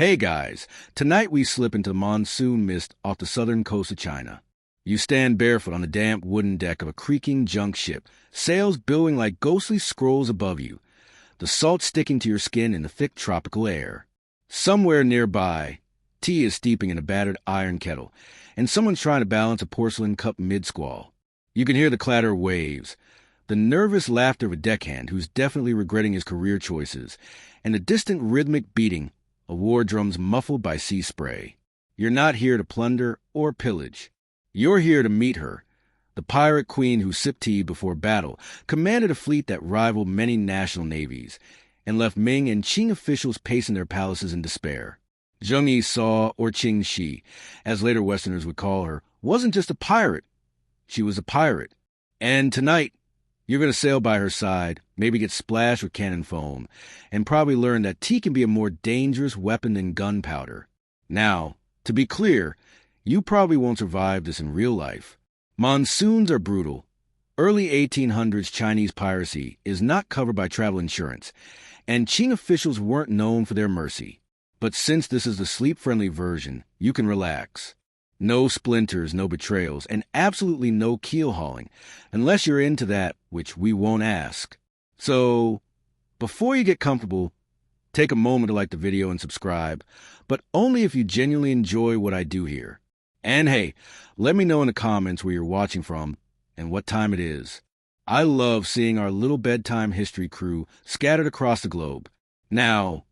Hey guys, tonight we slip into monsoon mist off the southern coast of China. You stand barefoot on the damp wooden deck of a creaking junk ship, sails billowing like ghostly scrolls above you, the salt sticking to your skin in the thick tropical air. Somewhere nearby, tea is steeping in a battered iron kettle, and someone's trying to balance a porcelain cup mid-squall. You can hear the clatter of waves, the nervous laughter of a deckhand who's definitely regretting his career choices, and the distant rhythmic beating of war drums muffled by sea spray. You're not here to plunder or pillage. You're here to meet her, the pirate queen who sipped tea before battle, commanded a fleet that rivaled many national navies, and left Ming and Qing officials pacing their palaces in despair. Zheng Yi Saw, or Qing Shi, as later Westerners would call her, wasn't just a pirate. She was a pirate. And tonight, you're going to sail by her side, maybe get splashed with cannon foam, and probably learn that tea can be a more dangerous weapon than gunpowder. Now, to be clear, you probably won't survive this in real life. Monsoons are brutal. Early 1800s Chinese piracy is not covered by travel insurance, and Qing officials weren't known for their mercy. But since this is the sleep-friendly version, you can relax. No splinters, no betrayals, and absolutely no keel hauling, unless you're into that, which we won't ask. So, before you get comfortable, take a moment to like the video and subscribe, but only if you genuinely enjoy what I do here. And hey, let me know in the comments where you're watching from and what time it is. I love seeing our little bedtime history crew scattered across the globe. Now,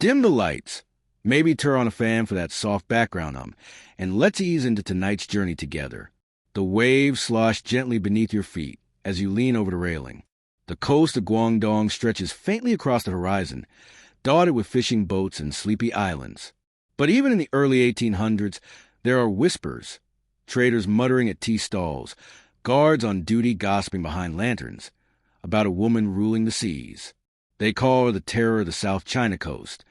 dim the lights. Maybe turn on a fan for that soft background hum, and let's ease into tonight's journey together. The waves slosh gently beneath your feet as you lean over the railing. The coast of Guangdong stretches faintly across the horizon, dotted with fishing boats and sleepy islands. But even in the early 1800s, there are whispers, traders muttering at tea stalls, guards on duty gossiping behind lanterns, about a woman ruling the seas. They call her the terror of the South China coast,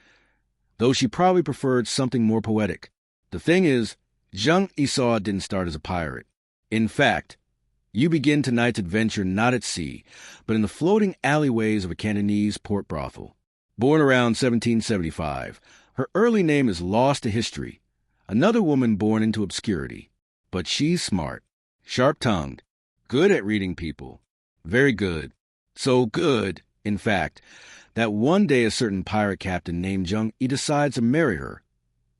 though she probably preferred something more poetic. The thing is, Zheng Yi didn't start as a pirate. In fact, you begin tonight's adventure not at sea, but in the floating alleyways of a Cantonese port brothel. Born around 1775, her early name is lost to history. Another woman born into obscurity. But she's smart, sharp-tongued, good at reading people. Very good. So good, in fact, that one day a certain pirate captain named Zheng Yi decides to marry her.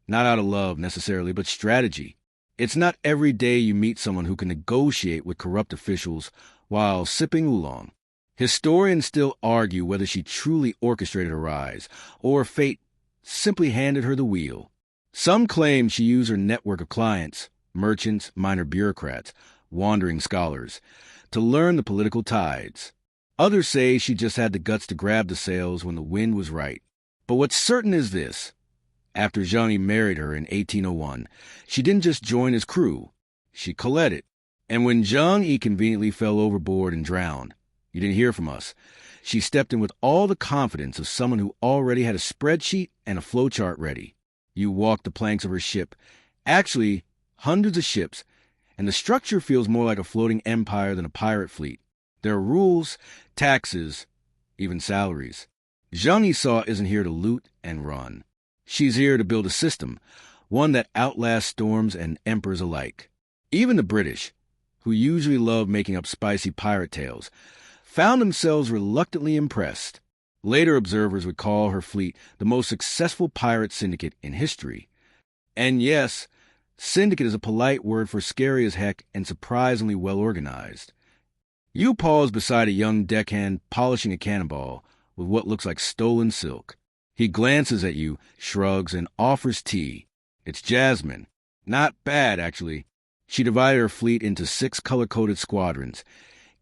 Not out of love, necessarily, but strategy. It's not every day you meet someone who can negotiate with corrupt officials while sipping oolong. Historians still argue whether she truly orchestrated her rise, or fate simply handed her the wheel. Some claim she used her network of clients, merchants, minor bureaucrats, wandering scholars, to learn the political tides. Others say she just had the guts to grab the sails when the wind was right. But what's certain is this. After Zheng Yi married her in 1801, she didn't just join his crew. She colluded. And when Zheng Yi conveniently fell overboard and drowned, you didn't hear from us. She stepped in with all the confidence of someone who already had a spreadsheet and a flowchart ready. You walked the planks of her ship, actually hundreds of ships, and the structure feels more like a floating empire than a pirate fleet. There are rules, taxes, even salaries. Zheng Yi isn't here to loot and run. She's here to build a system, one that outlasts storms and emperors alike. Even the British, who usually love making up spicy pirate tales, found themselves reluctantly impressed. Later observers would call her fleet the most successful pirate syndicate in history. And yes, syndicate is a polite word for scary as heck and surprisingly well organized. You pause beside a young deckhand polishing a cannonball with what looks like stolen silk. He glances at you, shrugs, and offers tea. It's jasmine. Not bad, actually. She divided her fleet into 6 color-coded squadrons,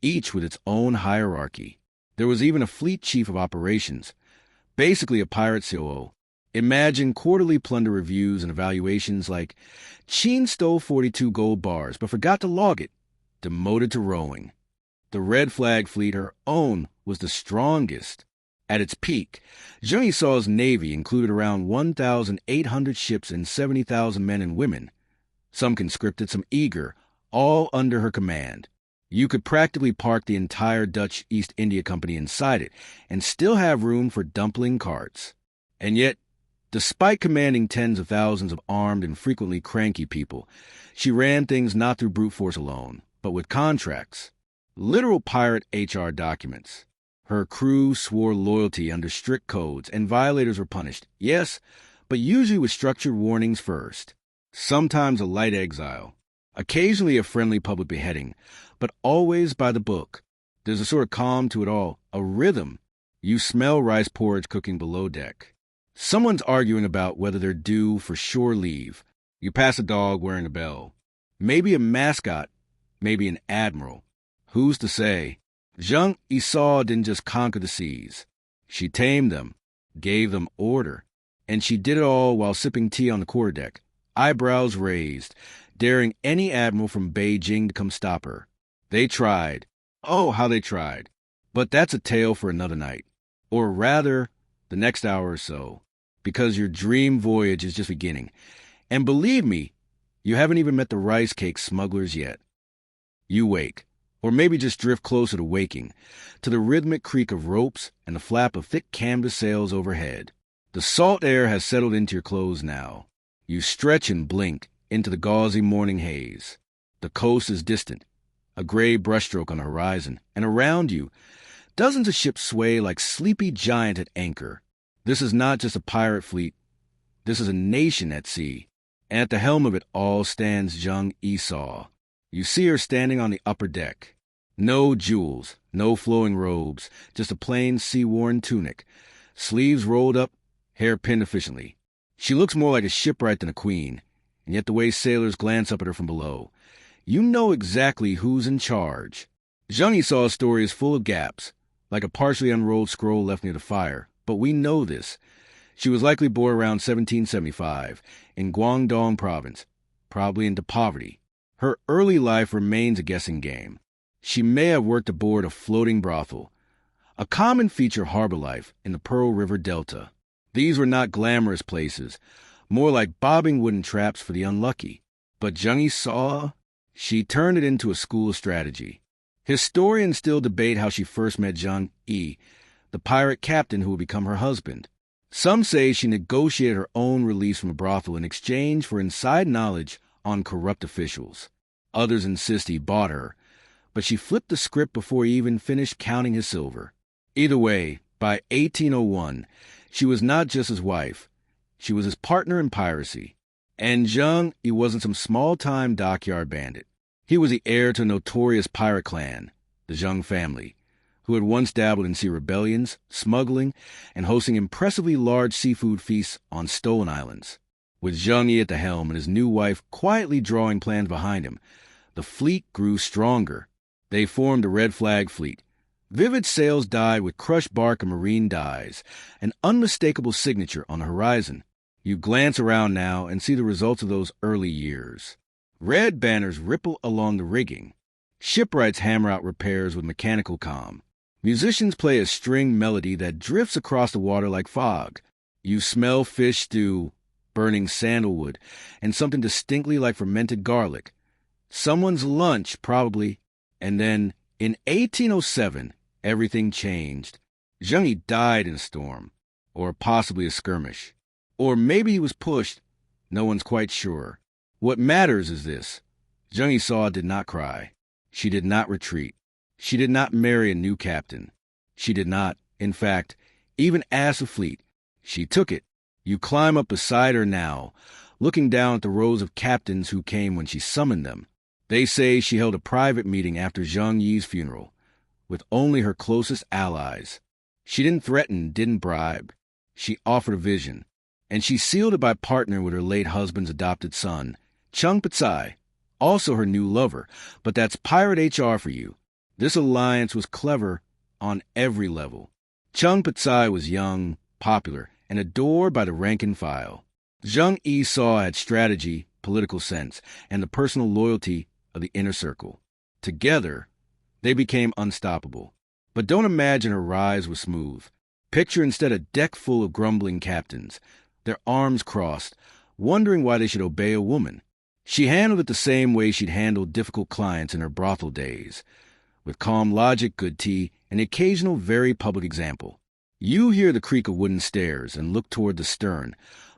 each with its own hierarchy. There was even a fleet chief of operations, basically a pirate COO. Imagine quarterly plunder reviews and evaluations like, Qin stole 42 gold bars but forgot to log it, demoted to rowing. The red flag fleet, her own, was the strongest. At its peak, Zheng Yi's navy included around 1,800 ships and 70,000 men and women, some conscripted, some eager, all under her command. You could practically park the entire Dutch East India Company inside it and still have room for dumpling carts. And yet, Despite commanding tens of thousands of armed and frequently cranky people, she ran things not through brute force alone, but with contracts. Literal pirate HR documents. Her crew swore loyalty under strict codes, and violators were punished. Yes, but usually with structured warnings first. Sometimes a light exile. Occasionally a friendly public beheading, but always by the book. There's a sort of calm to it all, a rhythm. You smell rice porridge cooking below deck. Someone's arguing about whether they're due for shore leave. You pass a dog wearing a bell. Maybe a mascot, maybe an admiral. Who's to say? Zheng Yisao didn't just conquer the seas. She tamed them, gave them order, and she did it all while sipping tea on the quarterdeck, eyebrows raised, daring any admiral from Beijing to come stop her. They tried. Oh, how they tried. But that's a tale for another night. Or rather, the next hour or so, because your dream voyage is just beginning. And believe me, you haven't even met the rice cake smugglers yet. You wake, or maybe just drift closer to waking, to the rhythmic creak of ropes and the flap of thick canvas sails overhead. The salt air has settled into your clothes now. You stretch and blink into the gauzy morning haze. The coast is distant, a gray brushstroke on the horizon, and around you, dozens of ships sway like sleepy giants at anchor. This is not just a pirate fleet. This is a nation at sea. And at the helm of it all stands Zheng Yisao. You see her standing on the upper deck. No jewels, no flowing robes, just a plain sea-worn tunic, sleeves rolled up, hair pinned efficiently. She looks more like a shipwright than a queen, and yet the way sailors glance up at her from below, you know exactly who's in charge. Zheng Yisao's story is full of gaps, like a partially unrolled scroll left near the fire, but we know this. She was likely born around 1775 in Guangdong province, probably into poverty. Her early life remains a guessing game. She may have worked aboard a floating brothel, a common feature of harbor life in the Pearl River Delta. These were not glamorous places, more like bobbing wooden traps for the unlucky. But Zheng Yisao, she turned it into a school of strategy. Historians still debate how she first met Zhang Yi, the pirate captain who would become her husband. Some say she negotiated her own release from a brothel in exchange for inside knowledge on corrupt officials. Others insist he bought her, but she flipped the script before he even finished counting his silver. Either way, by 1801, she was not just his wife. She was his partner in piracy. And Zheng, he wasn't some small-time dockyard bandit. He was the heir to a notorious pirate clan, the Zheng family, who had once dabbled in sea rebellions, smuggling, and hosting impressively large seafood feasts on stolen islands. With Zheng Yi at the helm and his new wife quietly drawing plans behind him, the fleet grew stronger. They formed a red flag fleet. Vivid sails dyed with crushed bark and marine dyes, an unmistakable signature on the horizon. You glance around now and see the results of those early years. Red banners ripple along the rigging. Shipwrights hammer out repairs with mechanical calm. Musicians play a string melody that drifts across the water like fog. You smell fish stew, burning sandalwood, and something distinctly like fermented garlic. Someone's lunch, probably. And then, in 1807, everything changed. Zheng Yi died in a storm, or possibly a skirmish. Or maybe he was pushed. No one's quite sure. What matters is this. Zheng Yisao did not cry. She did not retreat. She did not marry a new captain. She did not, in fact, even ask the fleet. She took it. You climb up beside her now, looking down at the rows of captains who came when she summoned them. They say she held a private meeting after Zhang Yi's funeral, with only her closest allies. She didn't threaten, didn't bribe. She offered a vision, and she sealed it by partnering with her late husband's adopted son, Chung P'Tsai, also her new lover. But that's pirate HR for you. This alliance was clever on every level. Chung P'Tsai was young, popular, and adored by the rank and file. Zheng Yisao had strategy, political sense, and the personal loyalty of the inner circle. Together, they became unstoppable. But don't imagine her rise was smooth. Picture instead a deck full of grumbling captains, their arms crossed, wondering why they should obey a woman. She handled it the same way she'd handled difficult clients in her brothel days, with calm logic, good tea, and the occasional very public example. You hear the creak of wooden stairs and look toward the stern,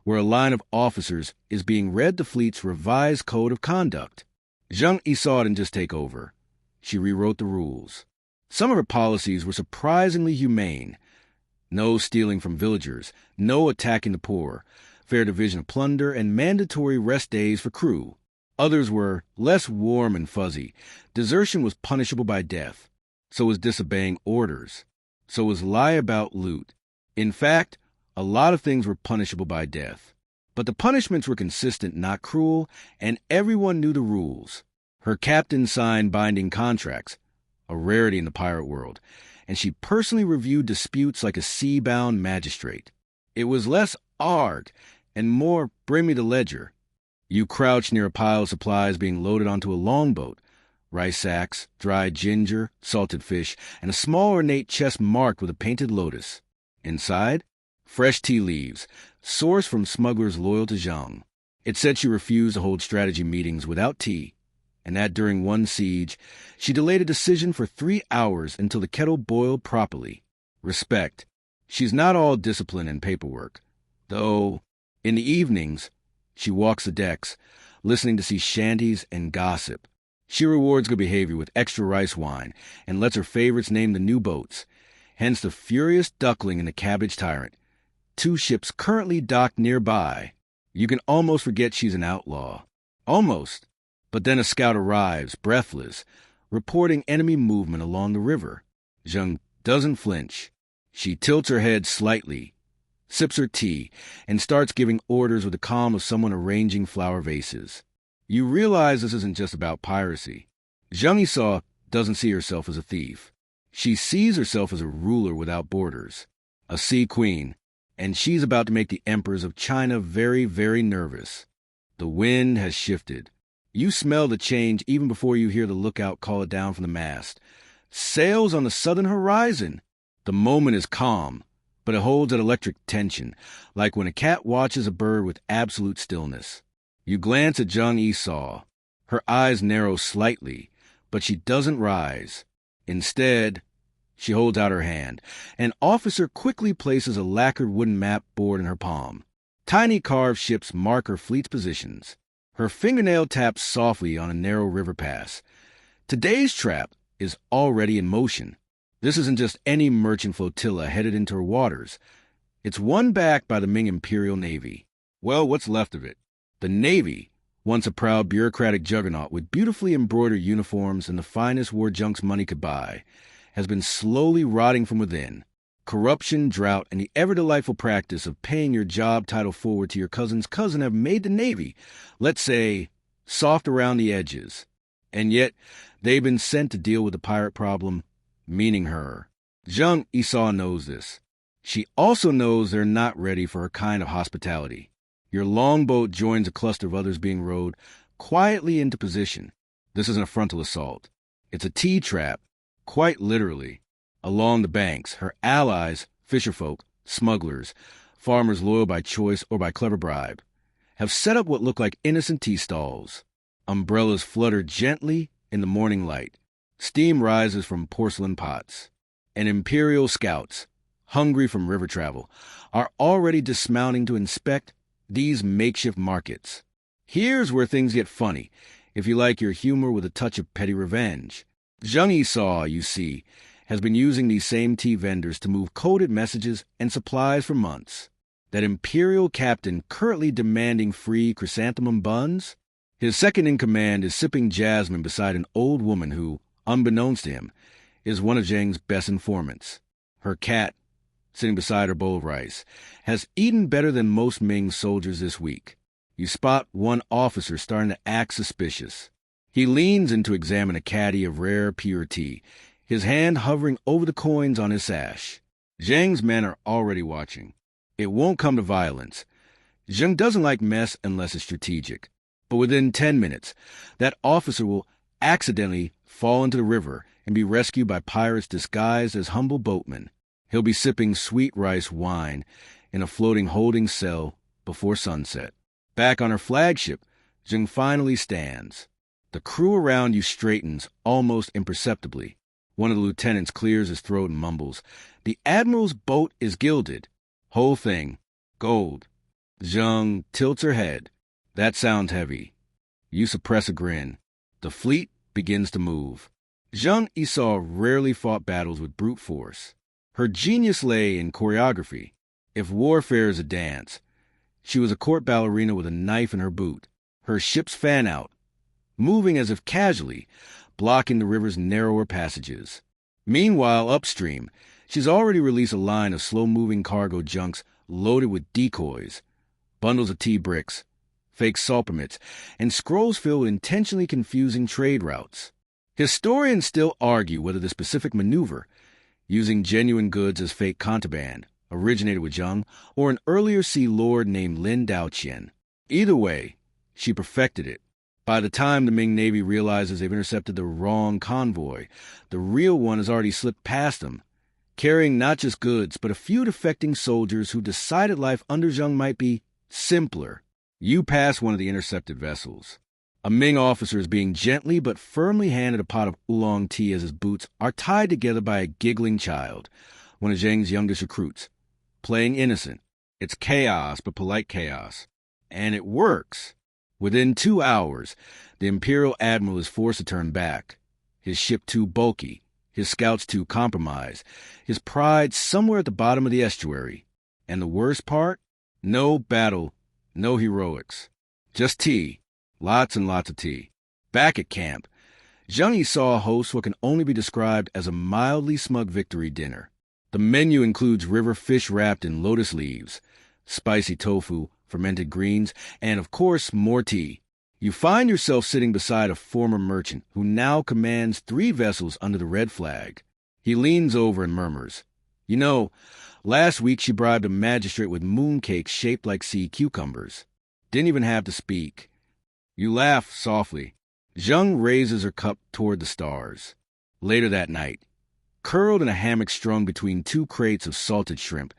where a line of officers is being read the fleet's revised code of conduct. Zheng Yi saw it and just take over. She rewrote the rules. Some of her policies were surprisingly humane. No stealing from villagers, no attacking the poor, fair division of plunder, and mandatory rest days for crew. Others were less warm and fuzzy. Desertion was punishable by death. So was disobeying orders. So was lie about loot. In fact, a lot of things were punishable by death. But the punishments were consistent, not cruel, and everyone knew the rules. Her captain signed binding contracts, a rarity in the pirate world, and she personally reviewed disputes like a sea-bound magistrate. It was less arg and more bring me the ledger. You crouched near a pile of supplies being loaded onto a longboat. Rice sacks, dried ginger, salted fish, and a small ornate chest marked with a painted lotus. Inside, fresh tea leaves, sourced from smugglers loyal to Zhang. It said she refused to hold strategy meetings without tea, and that during one siege, she delayed a decision for 3 hours until the kettle boiled properly. Respect. She's not all discipline and paperwork. Though, in the evenings, she walks the decks, listening to sea shanties and gossip. She rewards good behavior with extra rice wine and lets her favorites name the new boats. Hence the Furious Duckling and the Cabbage Tyrant. 2 ships currently docked nearby. You can almost forget she's an outlaw. Almost. But then a scout arrives, breathless, reporting enemy movement along the river. Zheng doesn't flinch. She tilts her head slightly, sips her tea, and starts giving orders with the calm of someone arranging flower vases. You realize this isn't just about piracy. Zheng Yi doesn't see herself as a thief. She sees herself as a ruler without borders, a sea queen, and she's about to make the emperors of China very, very nervous. The wind has shifted. You smell the change even before you hear the lookout call it down from the mast. Sails on the southern horizon. The moment is calm, but it holds an electric tension, like when a cat watches a bird with absolute stillness. You glance at Zheng Yi. Her eyes narrow slightly, but she doesn't rise. Instead, she holds out her hand. An officer quickly places a lacquered wooden map board in her palm. Tiny carved ships mark her fleet's positions. Her fingernail taps softly on a narrow river pass. Today's trap is already in motion. This isn't just any merchant flotilla headed into her waters. It's one backed by the Ming Imperial Navy. Well, what's left of it? The Navy, once a proud bureaucratic juggernaut with beautifully embroidered uniforms and the finest war junks money could buy, has been slowly rotting from within. Corruption, drought, and the ever-delightful practice of paying your job title forward to your cousin's cousin have made the Navy, let's say, soft around the edges. And yet, they've been sent to deal with the pirate problem, meaning her. Zheng Yi knows this. She also knows they're not ready for her kind of hospitality. Your longboat joins a cluster of others being rowed quietly into position. This isn't a frontal assault. It's a tea trap, quite literally. Along the banks, her allies, fisherfolk, smugglers, farmers loyal by choice or by clever bribe, have set up what look like innocent tea stalls. Umbrellas flutter gently in the morning light. Steam rises from porcelain pots. And imperial scouts, hungry from river travel, are already dismounting to inspect these makeshift markets. Here's where things get funny, if you like your humor with a touch of petty revenge. Zheng Yi, you see, has been using these same tea vendors to move coded messages and supplies for months. That imperial captain currently demanding free chrysanthemum buns? His second-in-command is sipping jasmine beside an old woman who, unbeknownst to him, is one of Zheng's best informants. Her cat, sitting beside her bowl of rice, has eaten better than most Ming soldiers this week. You spot one officer starting to act suspicious. He leans in to examine a caddy of rare, pure tea, his hand hovering over the coins on his sash. Zheng's men are already watching. It won't come to violence. Zheng doesn't like mess unless it's strategic. But within 10 minutes, that officer will accidentally fall into the river and be rescued by pirates disguised as humble boatmen. He'll be sipping sweet rice wine in a floating holding cell before sunset. Back on her flagship, Zheng finally stands. The crew around you straightens almost imperceptibly. One of the lieutenants clears his throat and mumbles, "The Admiral's boat is gilded. Whole thing. Gold. Zheng tilts her head. That sounds heavy. You suppress a grin. The fleet begins to move. Zheng Yisao rarely fought battles with brute force. Her genius lay in choreography. If warfare is a dance, she was a court ballerina with a knife in her boot. Her ships fan out, moving as if casually, blocking the river's narrower passages. Meanwhile, upstream, she's already released a line of slow-moving cargo junks loaded with decoys, bundles of tea bricks, fake salt permits, and scrolls filled with intentionally confusing trade routes. Historians still argue whether the specific maneuver, using genuine goods as fake contraband, originated with Zheng or an earlier sea lord named Lin Daoqian. Either way, she perfected it. By the time the Ming Navy realizes they've intercepted the wrong convoy, the real one has already slipped past them, carrying not just goods, but a few defecting soldiers who decided life under Zheng might be simpler. You pass one of the intercepted vessels. A Ming officer is being gently but firmly handed a pot of oolong tea as his boots are tied together by a giggling child, one of Zheng's youngest recruits. Playing innocent. It's chaos, but polite chaos. And it works. Within 2 hours, the Imperial Admiral is forced to turn back. His ship too bulky, his scouts too compromised, his pride somewhere at the bottom of the estuary. And the worst part? No battle, no heroics. Just tea. Lots and lots of tea. Back at camp, Zheng Yisao hosts what can only be described as a mildly smug victory dinner. The menu includes river fish wrapped in lotus leaves, spicy tofu, fermented greens, and, of course, more tea. You find yourself sitting beside a former merchant who now commands 3 vessels under the red flag. He leans over and murmurs, "You know, last week she bribed a magistrate with mooncakes shaped like sea cucumbers. Didn't even have to speak." You laugh softly. Zheng raises her cup toward the stars. Later that night, curled in a hammock strung between 2 crates of salted shrimp,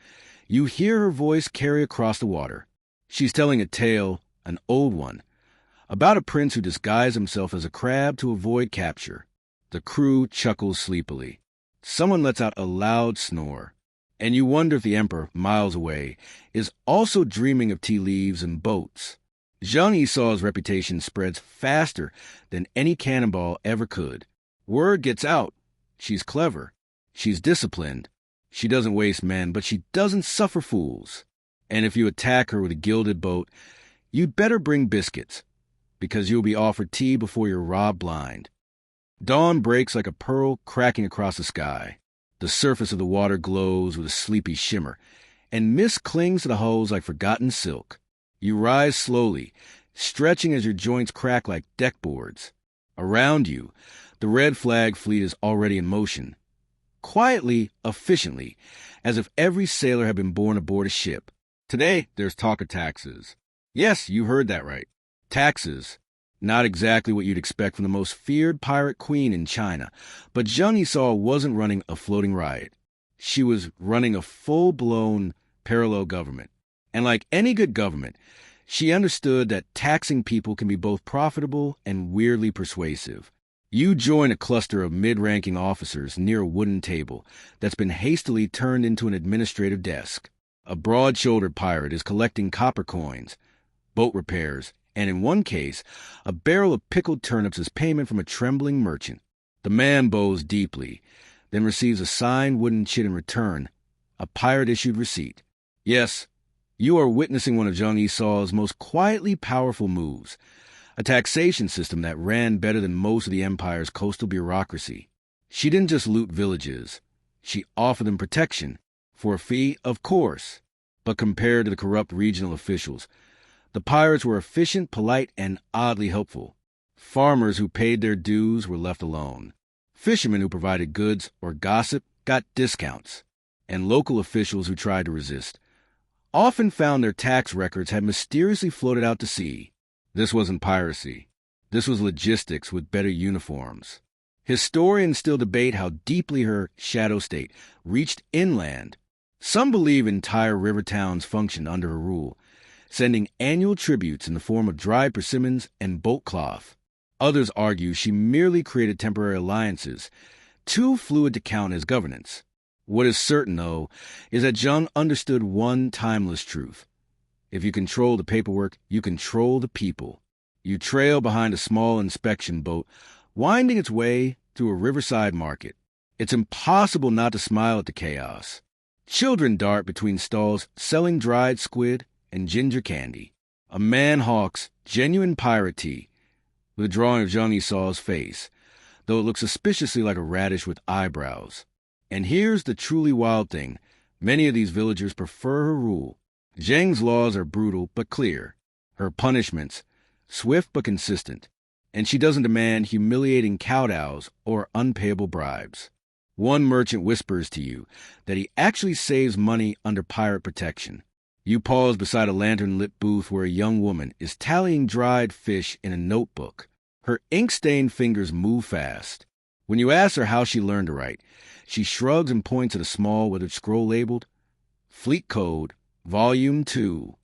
you hear her voice carry across the water. She's telling a tale, an old one, about a prince who disguised himself as a crab to avoid capture. The crew chuckles sleepily. Someone lets out a loud snore, and you wonder if the emperor, miles away, is also dreaming of tea leaves and boats. Zheng Yisao's reputation spreads faster than any cannonball ever could. Word gets out. She's clever. She's disciplined. She doesn't waste men, but she doesn't suffer fools. And if you attack her with a gilded boat, you'd better bring biscuits, because you'll be offered tea before you're robbed blind. Dawn breaks like a pearl cracking across the sky. The surface of the water glows with a sleepy shimmer, and mist clings to the hulls like forgotten silk. You rise slowly, stretching as your joints crack like deck boards. Around you, the red flag fleet is already in motion. Quietly, efficiently, as if every sailor had been born aboard a ship. Today, there's talk of taxes. Yes, you heard that right. Taxes. Not exactly what you'd expect from the most feared pirate queen in China, but Zheng Yisao wasn't running a floating riot. She was running a full-blown parallel government. And like any good government, she understood that taxing people can be both profitable and weirdly persuasive. You join a cluster of mid-ranking officers near a wooden table that's been hastily turned into an administrative desk. A broad-shouldered pirate is collecting copper coins, boat repairs, and in one case, a barrel of pickled turnips as payment from a trembling merchant. The man bows deeply, then receives a signed wooden chit in return, a pirate-issued receipt. Yes, you are witnessing one of Zheng Yisao's most quietly powerful moves, a taxation system that ran better than most of the empire's coastal bureaucracy. She didn't just loot villages. She offered them protection, for a fee, of course. But compared to the corrupt regional officials, the pirates were efficient, polite, and oddly helpful. Farmers who paid their dues were left alone. Fishermen who provided goods or gossip got discounts. And local officials who tried to resist often found their tax records had mysteriously floated out to sea. This wasn't piracy. This was logistics with better uniforms. Historians still debate how deeply her shadow state reached inland. Some believe entire river towns functioned under her rule, sending annual tributes in the form of dried persimmons and boat cloth. Others argue she merely created temporary alliances, too fluid to count as governance. What is certain, though, is that Zheng understood one timeless truth. If you control the paperwork, you control the people. You trail behind a small inspection boat, winding its way through a riverside market. It's impossible not to smile at the chaos. Children dart between stalls selling dried squid and ginger candy. A man hawks genuine pirate tea with a drawing of Zhang Yisaw's face, though it looks suspiciously like a radish with eyebrows. And here's the truly wild thing. Many of these villagers prefer her rule. Zhang's laws are brutal but clear. Her punishments, swift but consistent. And she doesn't demand humiliating kowtows or unpayable bribes. One merchant whispers to you that he actually saves money under pirate protection. You pause beside a lantern-lit booth where a young woman is tallying dried fish in a notebook. Her ink-stained fingers move fast. When you ask her how she learned to write, she shrugs and points at a small weathered scroll labeled Fleet Code, Volume 2.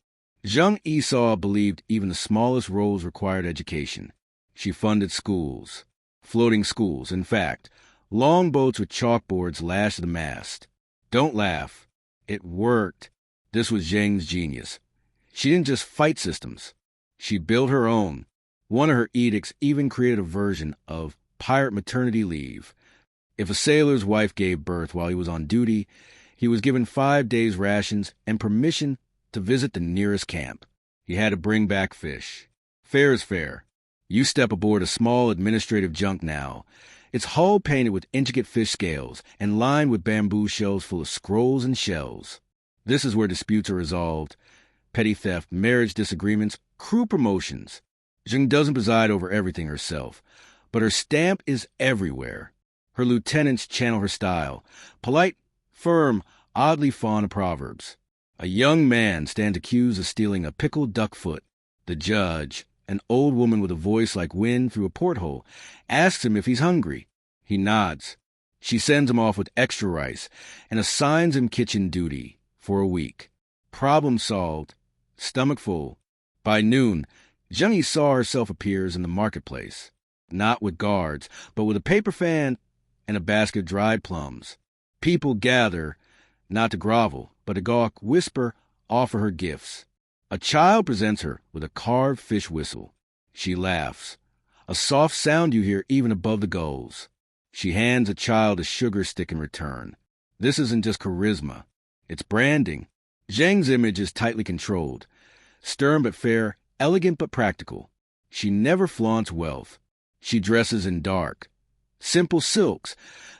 Zhang Yisao believed even the smallest roles required education. She funded schools, floating schools, in fact, longboats with chalkboards lashed to the mast. Don't laugh. It worked. This was Zhang's genius. She didn't just fight systems. She built her own. One of her edicts even created a version of pirate maternity leave. If a sailor's wife gave birth while he was on duty, he was given 5 days' rations and permission to visit the nearest camp. He had to bring back fish. Fair is fair. You step aboard a small administrative junk now. Its hull painted with intricate fish scales and lined with bamboo shells full of scrolls and shells. This is where disputes are resolved. Petty theft, marriage disagreements, crew promotions. Zheng doesn't preside over everything herself, but her stamp is everywhere. Her lieutenants channel her style. Polite, firm, oddly fond of proverbs. A young man stands accused of stealing a pickled duck foot. The judge, an old woman with a voice like wind through a porthole, asks him if he's hungry. He nods. She sends him off with extra rice and assigns him kitchen duty for a week. Problem solved. Stomach full. By noon, Zheng Yisao herself appears in the marketplace, not with guards, but with a paper fan and a basket of dried plums. People gather, not to grovel, but to gawk, whisper, offer her gifts. A child presents her with a carved fish whistle. She laughs, a soft sound you hear even above the gulls. She hands a child a sugar stick in return. This isn't just charisma. It's branding. Zhang's image is tightly controlled. Stern but fair, elegant but practical. She never flaunts wealth. She dresses in dark. Simple silks,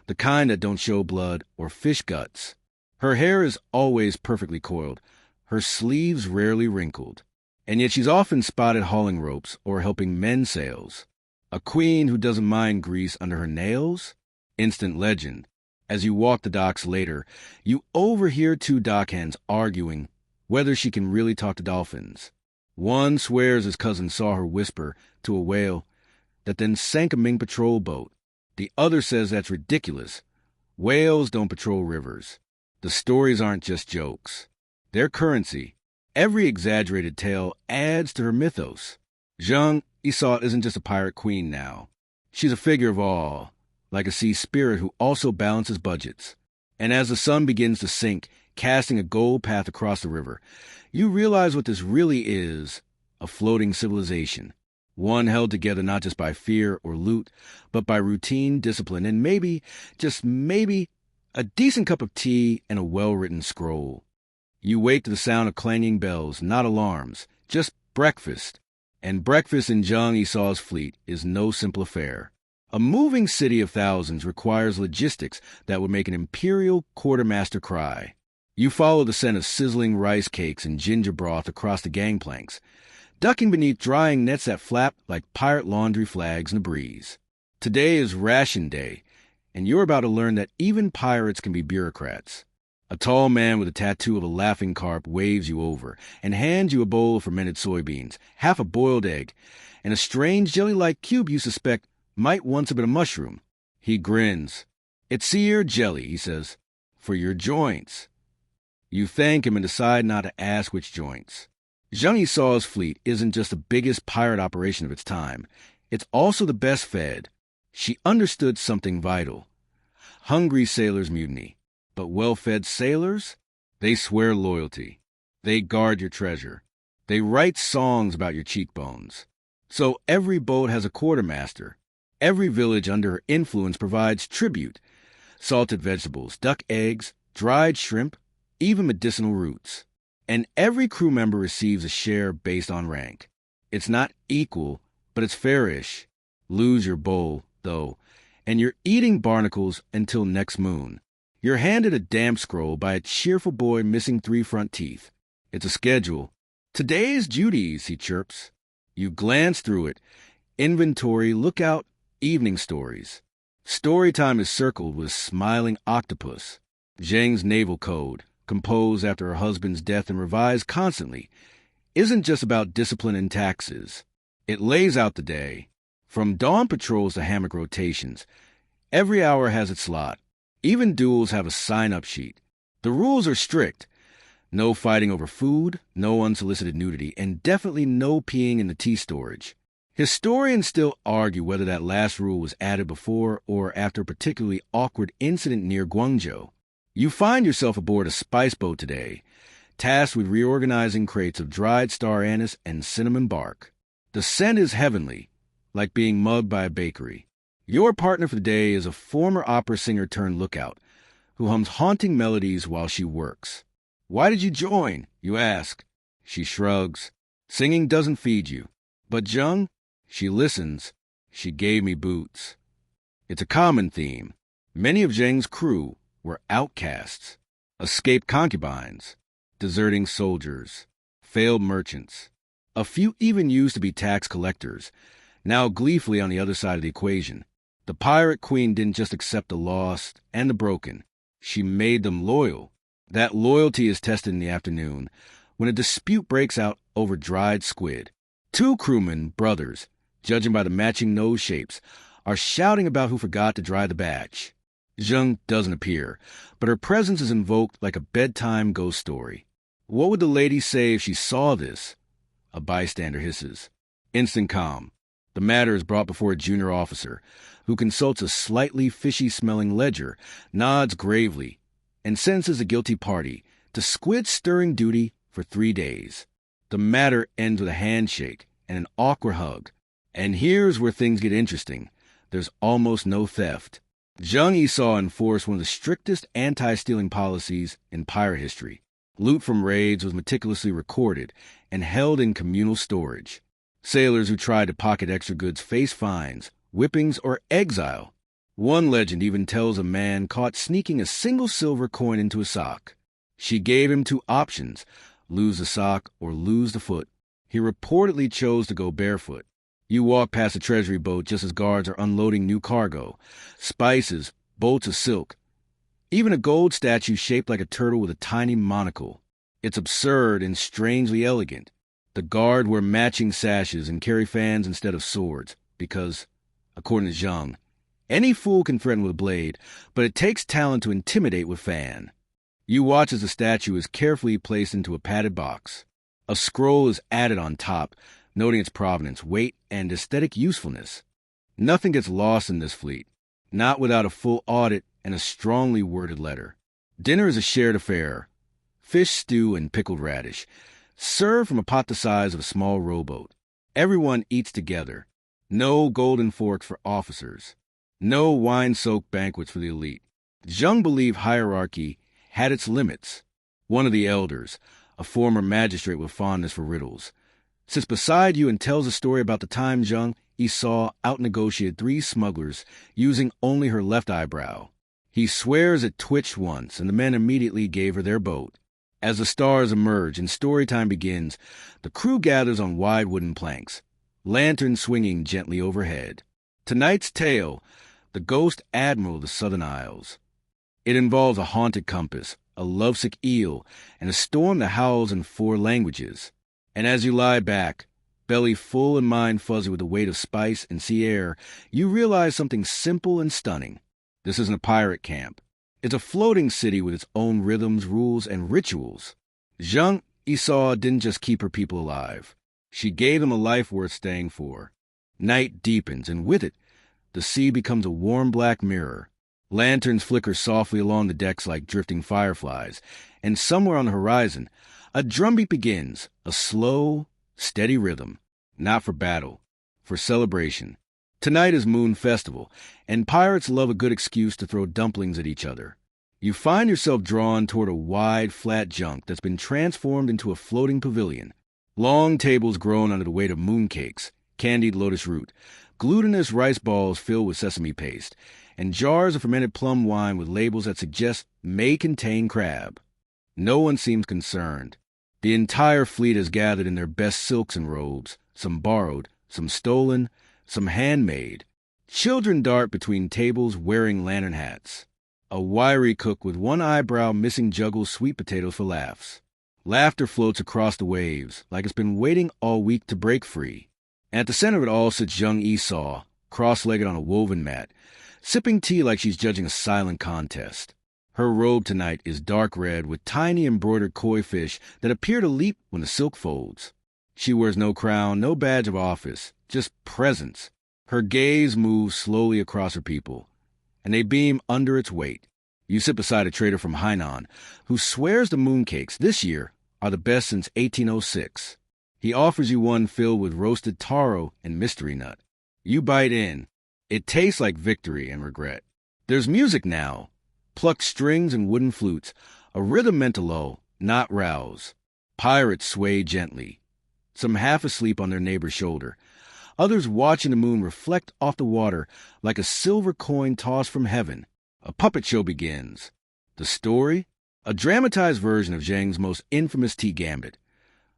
the kind that don't show blood or fish guts. Her hair is always perfectly coiled, her sleeves rarely wrinkled. And yet she's often spotted hauling ropes or helping men sails. A queen who doesn't mind grease under her nails? Instant legend. As you walk the docks later, you overhear 2 dockhands arguing whether she can really talk to dolphins. One swears his cousin saw her whisper to a whale that then sank a Ming patrol boat. The other says that's ridiculous. Whales don't patrol rivers. The stories aren't just jokes. They're currency. Every exaggerated tale adds to her mythos. Zhang Yisao isn't just a pirate queen now. She's a figure of awe, like a sea spirit who also balances budgets. And as the sun begins to sink, casting a gold path across the river, you realize what this really is, a floating civilization. One held together not just by fear or loot, but by routine, discipline, and maybe, just maybe, a decent cup of tea and a well-written scroll. You wake to the sound of clanging bells, not alarms, just breakfast. And breakfast in Zhang Yisao's fleet is no simple affair. A moving city of thousands requires logistics that would make an imperial quartermaster cry. You follow the scent of sizzling rice cakes and ginger broth across the gangplanks, ducking beneath drying nets that flap like pirate laundry flags in the breeze. Today is ration day, and you're about to learn that even pirates can be bureaucrats. A tall man with a tattoo of a laughing carp waves you over and hands you a bowl of fermented soybeans, half a boiled egg, and a strange jelly-like cube you suspect might once have been a mushroom. He grins. "It's seer jelly," he says, "for your joints." You thank him and decide not to ask which joints. Zhang Yisao's fleet isn't just the biggest pirate operation of its time. It's also the best fed. She understood something vital. Hungry sailors mutiny, but well-fed sailors, they swear loyalty. They guard your treasure. They write songs about your cheekbones. So every boat has a quartermaster. Every village under her influence provides tribute. Salted vegetables, duck eggs, dried shrimp, even medicinal roots. And every crew member receives a share based on rank. It's not equal, but it's fairish. Lose your bowl, though, and you're eating barnacles until next moon. You're handed a damp scroll by a cheerful boy missing 3 front teeth. It's a schedule. Today's duties, he chirps. You glance through it. Inventory, lookout, evening stories. Story time is circled with smiling octopus. Zheng's naval code, composed after her husband's death and revised constantly, isn't just about discipline and taxes. It lays out the day. From dawn patrols to hammock rotations, every hour has its slot. Even duels have a sign-up sheet. The rules are strict. No fighting over food, no unsolicited nudity, and definitely no peeing in the tea storage. Historians still argue whether that last rule was added before or after a particularly awkward incident near Guangzhou. You find yourself aboard a spice boat today, tasked with reorganizing crates of dried star anise and cinnamon bark. The scent is heavenly, like being mugged by a bakery. Your partner for the day is a former opera singer turned lookout, who hums haunting melodies while she works. Why did you join? You ask. She shrugs. Singing doesn't feed you. But Zheng? She listens. She gave me boots. It's a common theme. Many of Zheng's crew were outcasts, escaped concubines, deserting soldiers, failed merchants. A few even used to be tax collectors, now gleefully on the other side of the equation. The pirate queen didn't just accept the lost and the broken. She made them loyal. That loyalty is tested in the afternoon when a dispute breaks out over dried squid. 2 crewmen, brothers, judging by the matching nose shapes, are shouting about who forgot to dry the batch. Zheng doesn't appear, but her presence is invoked like a bedtime ghost story. What would the lady say if she saw this? A bystander hisses. Instant calm. The matter is brought before a junior officer, who consults a slightly fishy-smelling ledger, nods gravely, and sentences a guilty party to squid-stirring duty for 3 days. The matter ends with a handshake and an awkward hug. And here's where things get interesting. There's almost no theft. Zheng Yisao enforced one of the strictest anti-stealing policies in pirate history. Loot from raids was meticulously recorded and held in communal storage. Sailors who tried to pocket extra goods face fines, whippings, or exile. One legend even tells a man caught sneaking a single silver coin into a sock. She gave him 2 options, lose the sock or lose the foot. He reportedly chose to go barefoot. You walk past a treasury boat just as guards are unloading new cargo. Spices, bolts of silk. Even a gold statue shaped like a turtle with a tiny monocle. It's absurd and strangely elegant. The guard wear matching sashes and carry fans instead of swords, because, according to Zheng, any fool can threaten with a blade, but it takes talent to intimidate with fan. You watch as the statue is carefully placed into a padded box. A scroll is added on top, noting its provenance, weight, and aesthetic usefulness. Nothing gets lost in this fleet, not without a full audit and a strongly worded letter. Dinner is a shared affair. Fish stew and pickled radish, served from a pot the size of a small rowboat. Everyone eats together. No golden forks for officers. No wine-soaked banquets for the elite. Zheng believed hierarchy had its limits. One of the elders, a former magistrate with fondness for riddles, sits beside you and tells a story about the time Zheng Yisao out-negotiated 3 smugglers using only her left eyebrow. He swears it twitched once, and the men immediately gave her their boat. As the stars emerge and story time begins, the crew gathers on wide wooden planks, lanterns swinging gently overhead. Tonight's tale, the ghost Admiral of the Southern Isles. It involves a haunted compass, a lovesick eel, and a storm that howls in 4 languages. And as you lie back, belly full and mind fuzzy with the weight of spice and sea air, you realize something simple and stunning. This isn't a pirate camp. It's a floating city with its own rhythms, rules, and rituals. Zheng Yisao didn't just keep her people alive. She gave them a life worth staying for. Night deepens, and with it, the sea becomes a warm black mirror. Lanterns flicker softly along the decks like drifting fireflies, and somewhere on the horizon, A drumbeat begins, a slow, steady rhythm, not for battle, for celebration. Tonight is Moon Festival, and pirates love a good excuse to throw dumplings at each other. You find yourself drawn toward a wide, flat junk that's been transformed into a floating pavilion. Long tables grown under the weight of mooncakes, candied lotus root, glutinous rice balls filled with sesame paste, and jars of fermented plum wine with labels that suggest may contain crab. No one seems concerned. The entire fleet has gathered in their best silks and robes, some borrowed, some stolen, some handmade. Children dart between tables wearing lantern hats. A wiry cook with one eyebrow missing juggles sweet potatoes for laughs. Laughter floats across the waves, like it's been waiting all week to break free. At the center of it all sits young Esau, cross-legged on a woven mat, sipping tea like she's judging a silent contest. Her robe tonight is dark red with tiny embroidered koi fish that appear to leap when the silk folds. She wears no crown, no badge of office, just presence. Her gaze moves slowly across her people, and they beam under its weight. You sit beside a trader from Hainan, who swears the mooncakes this year are the best since 1806. He offers you one filled with roasted taro and mystery nut. You bite in. It tastes like victory and regret. There's music now. Plucked strings and wooden flutes, a rhythm meant to lull, not rouse. Pirates sway gently, some half asleep on their neighbor's shoulder, others watching the moon reflect off the water like a silver coin tossed from heaven. A puppet show begins. The story? A dramatized version of Zhang's most infamous tea gambit,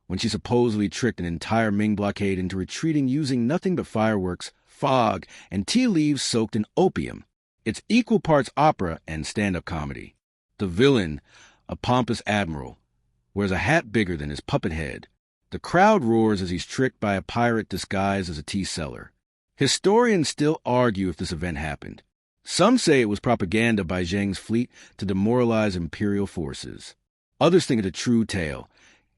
when she supposedly tricked an entire Ming blockade into retreating using nothing but fireworks, fog, and tea leaves soaked in opium. It's equal parts opera and stand-up comedy. The villain, a pompous admiral, wears a hat bigger than his puppet head. The crowd roars as he's tricked by a pirate disguised as a tea seller. Historians still argue if this event happened. Some say it was propaganda by Zhang's fleet to demoralize imperial forces. Others think it's a true tale,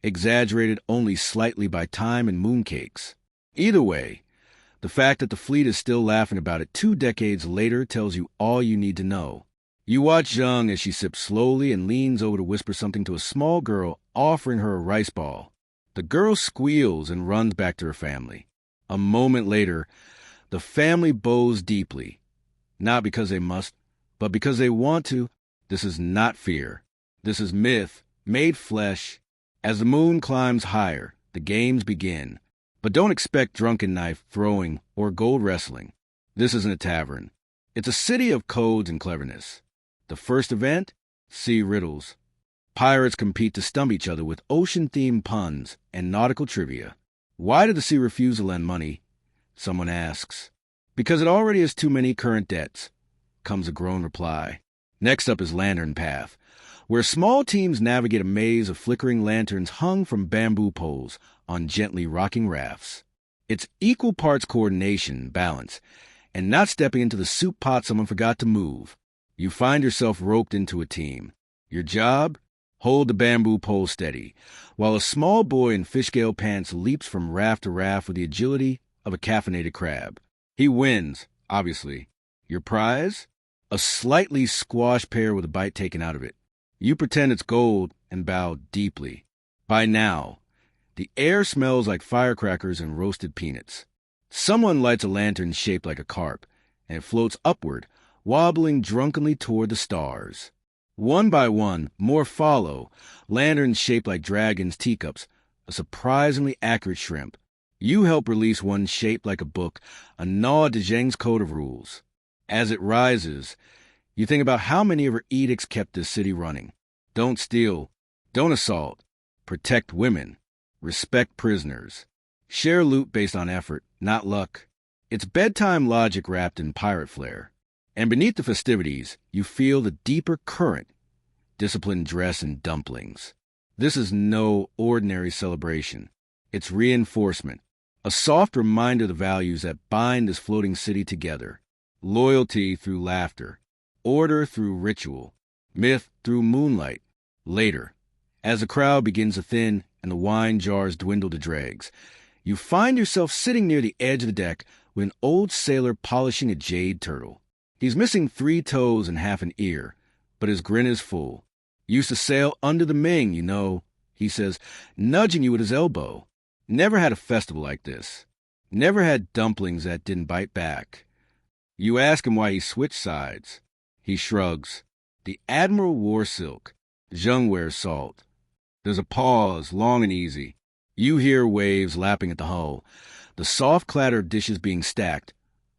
exaggerated only slightly by time and mooncakes. Either way, the fact that the fleet is still laughing about it 2 decades later tells you all you need to know. You watch Zhang as she sips slowly and leans over to whisper something to a small girl offering her a rice ball. The girl squeals and runs back to her family. A moment later, the family bows deeply. Not because they must, but because they want to. This is not fear. This is myth, made flesh. As the moon climbs higher, the games begin. But don't expect drunken knife throwing or gold wrestling. This isn't a tavern. It's a city of codes and cleverness. The first event? Sea riddles. Pirates compete to stump each other with ocean-themed puns and nautical trivia. Why did the sea refuse to lend money? Someone asks. Because it already has too many current debts, comes a groan reply. Next up is Lantern Path, where small teams navigate a maze of flickering lanterns hung from bamboo poles on gently rocking rafts. It's equal parts coordination, balance, and not stepping into the soup pot someone forgot to move. You find yourself roped into a team. Your job? Hold the bamboo pole steady, while a small boy in fishscale pants leaps from raft to raft with the agility of a caffeinated crab. He wins, obviously. Your prize? A slightly squashed pear with a bite taken out of it. You pretend it's gold and bow deeply. By now, the air smells like firecrackers and roasted peanuts. Someone lights a lantern shaped like a carp, and it floats upward, wobbling drunkenly toward the stars. One by one, more follow, lanterns shaped like dragons' teacups, a surprisingly accurate shrimp. You help release one shaped like a book, a nod to Zhang's code of rules. As it rises, you think about how many of her edicts kept this city running. Don't steal, don't assault, protect women, respect prisoners, share loot based on effort, not luck. It's bedtime logic wrapped in pirate flair. And beneath the festivities, you feel the deeper current, disciplined dress and dumplings. This is no ordinary celebration. It's reinforcement, a soft reminder of the values that bind this floating city together. Loyalty through laughter, order through ritual, myth through moonlight. Later, as the crowd begins to thin and the wine jars dwindle to dregs, you find yourself sitting near the edge of the deck with an old sailor polishing a jade turtle. He's missing 3 toes and half an ear, but his grin is full. Used to sail under the Ming, you know. he says, nudging you with his elbow. Never had a festival like this. Never had dumplings that didn't bite back. You ask him why he switched sides. He shrugs. The Admiral wore silk. Zheng wears salt. There's a pause, long and easy. You hear waves lapping at the hull, the soft clatter of dishes being stacked,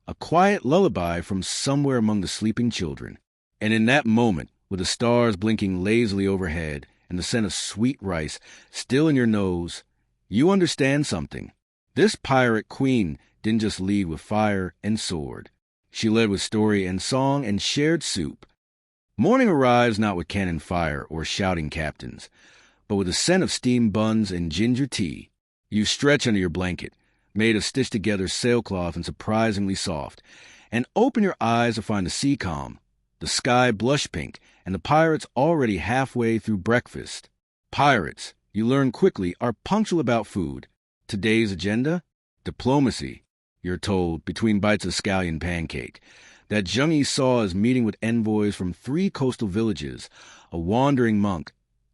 a quiet lullaby from somewhere among the sleeping children. And in that moment, with the stars blinking lazily overhead and the scent of sweet rice still in your nose, you understand something. This pirate queen didn't just lead with fire and sword. She led with story and song and shared soup. Morning arrives not with cannon fire or shouting captains, but with the scent of steamed buns and ginger tea. You stretch under your blanket, made of stitched-together sailcloth and surprisingly soft, and open your eyes to find the sea calm, the sky blush pink, and the pirates already halfway through breakfast. Pirates, you learn quickly, are punctual about food. Today's agenda? Diplomacy, you're told, between bites of scallion pancake, that Zheng Yi saw as meeting with envoys from 3 coastal villages, a wandering monk,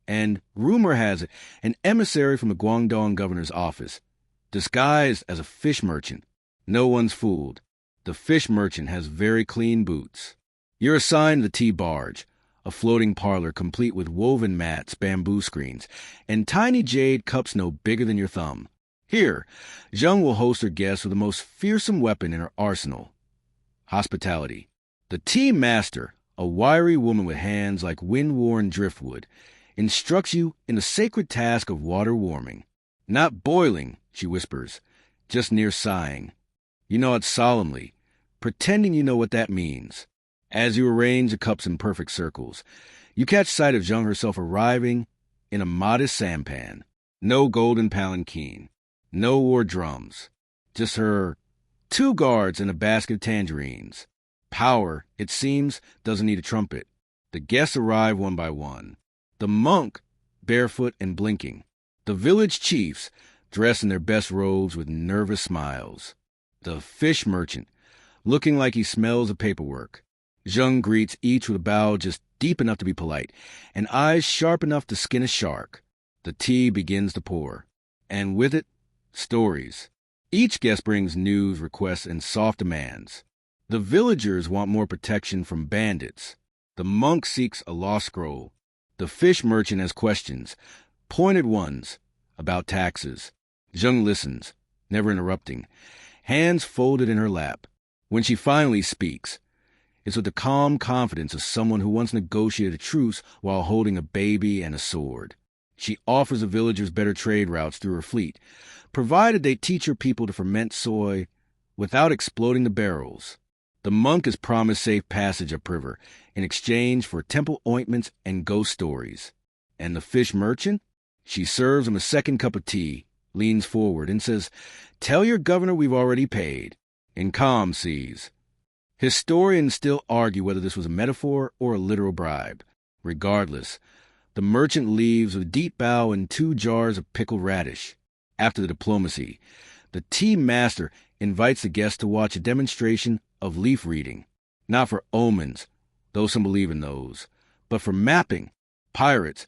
and, rumor has it, an emissary from the Guangdong governor's office, disguised as a fish merchant. No one's fooled. The fish merchant has very clean boots. You're assigned the tea barge, a floating parlor complete with woven mats, bamboo screens, and tiny jade cups no bigger than your thumb. Here, Zheng will host her guests with the most fearsome weapon in her arsenal: hospitality. The tea master, a wiry woman with hands like wind-worn driftwood, instructs you in the sacred task of water warming. Not boiling, she whispers, just near sighing. You nod solemnly, pretending you know what that means. As you arrange the cups in perfect circles, you catch sight of Zheng herself arriving in a modest sampan. No golden palanquin, no war drums, just her 2 guards and a basket of tangerines. Power, it seems, doesn't need a trumpet. The guests arrive one by one. The monk, barefoot and blinking. The village chiefs, dressed in their best robes with nervous smiles. The fish merchant, looking like he smells of paperwork. Zheng greets each with a bow just deep enough to be polite, and eyes sharp enough to skin a shark. The tea begins to pour, and with it, stories. Each guest brings news, requests, and soft demands. The villagers want more protection from bandits. The monk seeks a lost scroll. The fish merchant has questions, pointed ones, about taxes. Zheng listens, never interrupting, hands folded in her lap. When she finally speaks, it's with the calm confidence of someone who once negotiated a truce while holding a baby and a sword. She offers the villagers better trade routes through her fleet, provided they teach her people to ferment soy without exploding the barrels. The monk is promised safe passage upriver in exchange for temple ointments and ghost stories. And the fish merchant? She serves him a second cup of tea, leans forward, and says, "Tell your governor we've already paid." In calm seas. Historians still argue whether this was a metaphor or a literal bribe. Regardless, the merchant leaves with a deep bow and 2 jars of pickled radish. After the diplomacy, the tea master invites the guests to watch a demonstration of leaf reading. Not for omens, though some believe in those, but for mapping. Pirates,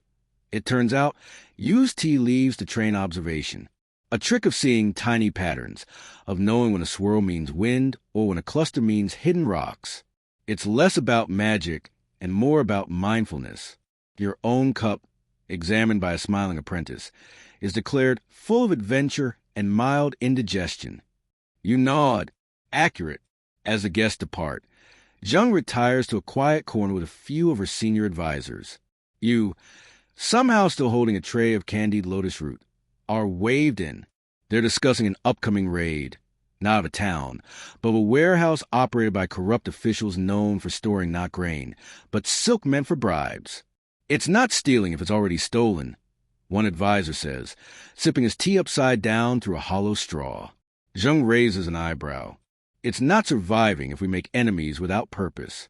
it turns out, use tea leaves to train observation. A trick of seeing tiny patterns, of knowing when a swirl means wind or when a cluster means hidden rocks. It's less about magic and more about mindfulness. Your own cup, examined by a smiling apprentice, is declared full of adventure and mild indigestion. You nod, accurate, as the guests depart. Zheng retires to a quiet corner with a few of her senior advisors. You, somehow still holding a tray of candied lotus root, are waved in. They're discussing an upcoming raid, not of a town, but of a warehouse operated by corrupt officials known for storing not grain, but silk meant for bribes. It's not stealing if it's already stolen, one advisor says, sipping his tea upside down through a hollow straw. Zheng raises an eyebrow. It's not surviving if we make enemies without purpose.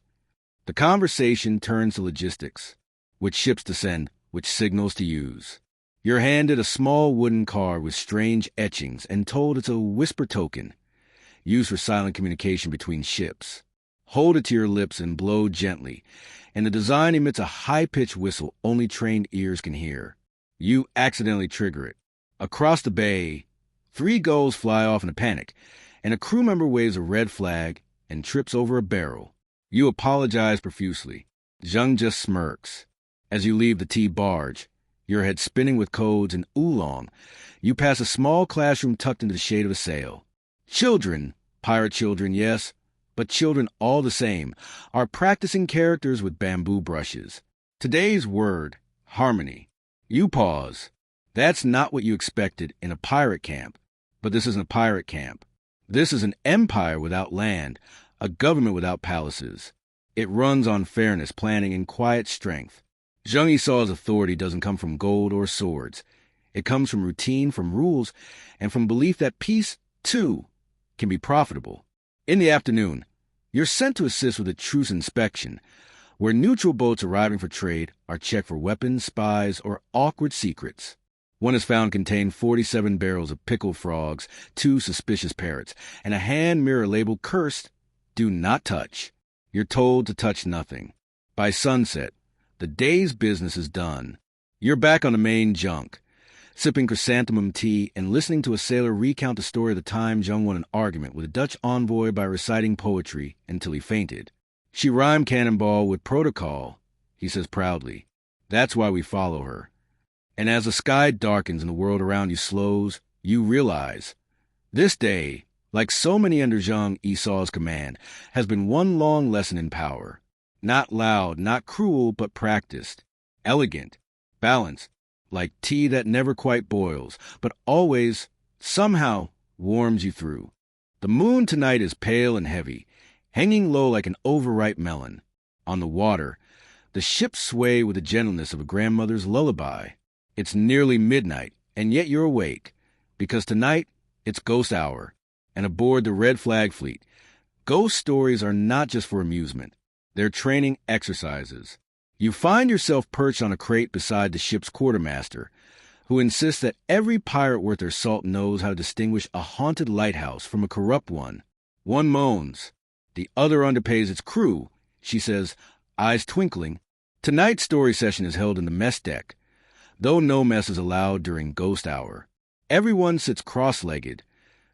The conversation turns to logistics. Which ships to send, which signals to use. You're handed a small wooden card with strange etchings and told it's a whisper token, used for silent communication between ships. Hold it to your lips and blow gently, and the design emits a high-pitched whistle only trained ears can hear. You accidentally trigger it. Across the bay, 3 gulls fly off in a panic, and a crew member waves a red flag and trips over a barrel. You apologize profusely. Zheng just smirks. As you leave the tea barge, your head spinning with codes and oolong, you pass a small classroom tucked into the shade of a sail. Children, pirate children, yes, but children all the same, are practicing characters with bamboo brushes. Today's word, harmony. You pause. That's not what you expected in a pirate camp. But this isn't a pirate camp. This is an empire without land, a government without palaces. It runs on fairness, planning, and quiet strength. Zheng Yisaw's authority doesn't come from gold or swords. It comes from routine, from rules, and from belief that peace, too, can be profitable. In the afternoon, you're sent to assist with a truce inspection, where neutral boats arriving for trade are checked for weapons, spies, or awkward secrets. One is found contained 47 barrels of pickled frogs, 2 suspicious parrots, and a hand mirror labeled cursed, do not touch. You're told to touch nothing. By sunset, the day's business is done. You're back on the main junk, sipping chrysanthemum tea and listening to a sailor recount the story of the time Zheng won an argument with a Dutch envoy by reciting poetry until he fainted. She rhymed cannonball with protocol, he says proudly. That's why we follow her. And as the sky darkens and the world around you slows, you realize this day, like so many under Zheng Yisaw's command, has been one long lesson in power. Not loud, not cruel, but practiced. Elegant, balanced, like tea that never quite boils, but always, somehow, warms you through. The moon tonight is pale and heavy, hanging low like an overripe melon. On the water, the ships sway with the gentleness of a grandmother's lullaby. It's nearly midnight, and yet you're awake, because tonight it's Ghost Hour, and aboard the Red Flag Fleet, ghost stories are not just for amusement. They're training exercises. You find yourself perched on a crate beside the ship's quartermaster, who insists that every pirate worth their salt knows how to distinguish a haunted lighthouse from a corrupt one. One moans. The other underpays its crew. She says, eyes twinkling. Tonight's story session is held in the mess deck, though no mess is allowed during Ghost Hour. Everyone sits cross-legged,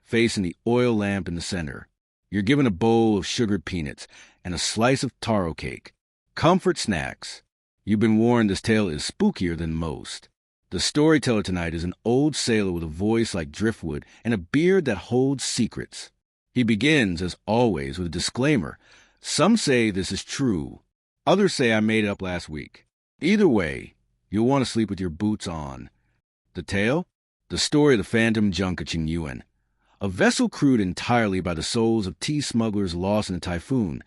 facing the oil lamp in the center. You're given a bowl of sugared peanuts and a slice of taro cake. Comfort snacks. You've been warned this tale is spookier than most. The storyteller tonight is an old sailor with a voice like driftwood and a beard that holds secrets. He begins, as always, with a disclaimer. Some say this is true. Others say I made it up last week. Either way, you'll want to sleep with your boots on. The tale? The story of the phantom junk at Qingyuan. A vessel crewed entirely by the souls of tea smugglers lost in a typhoon.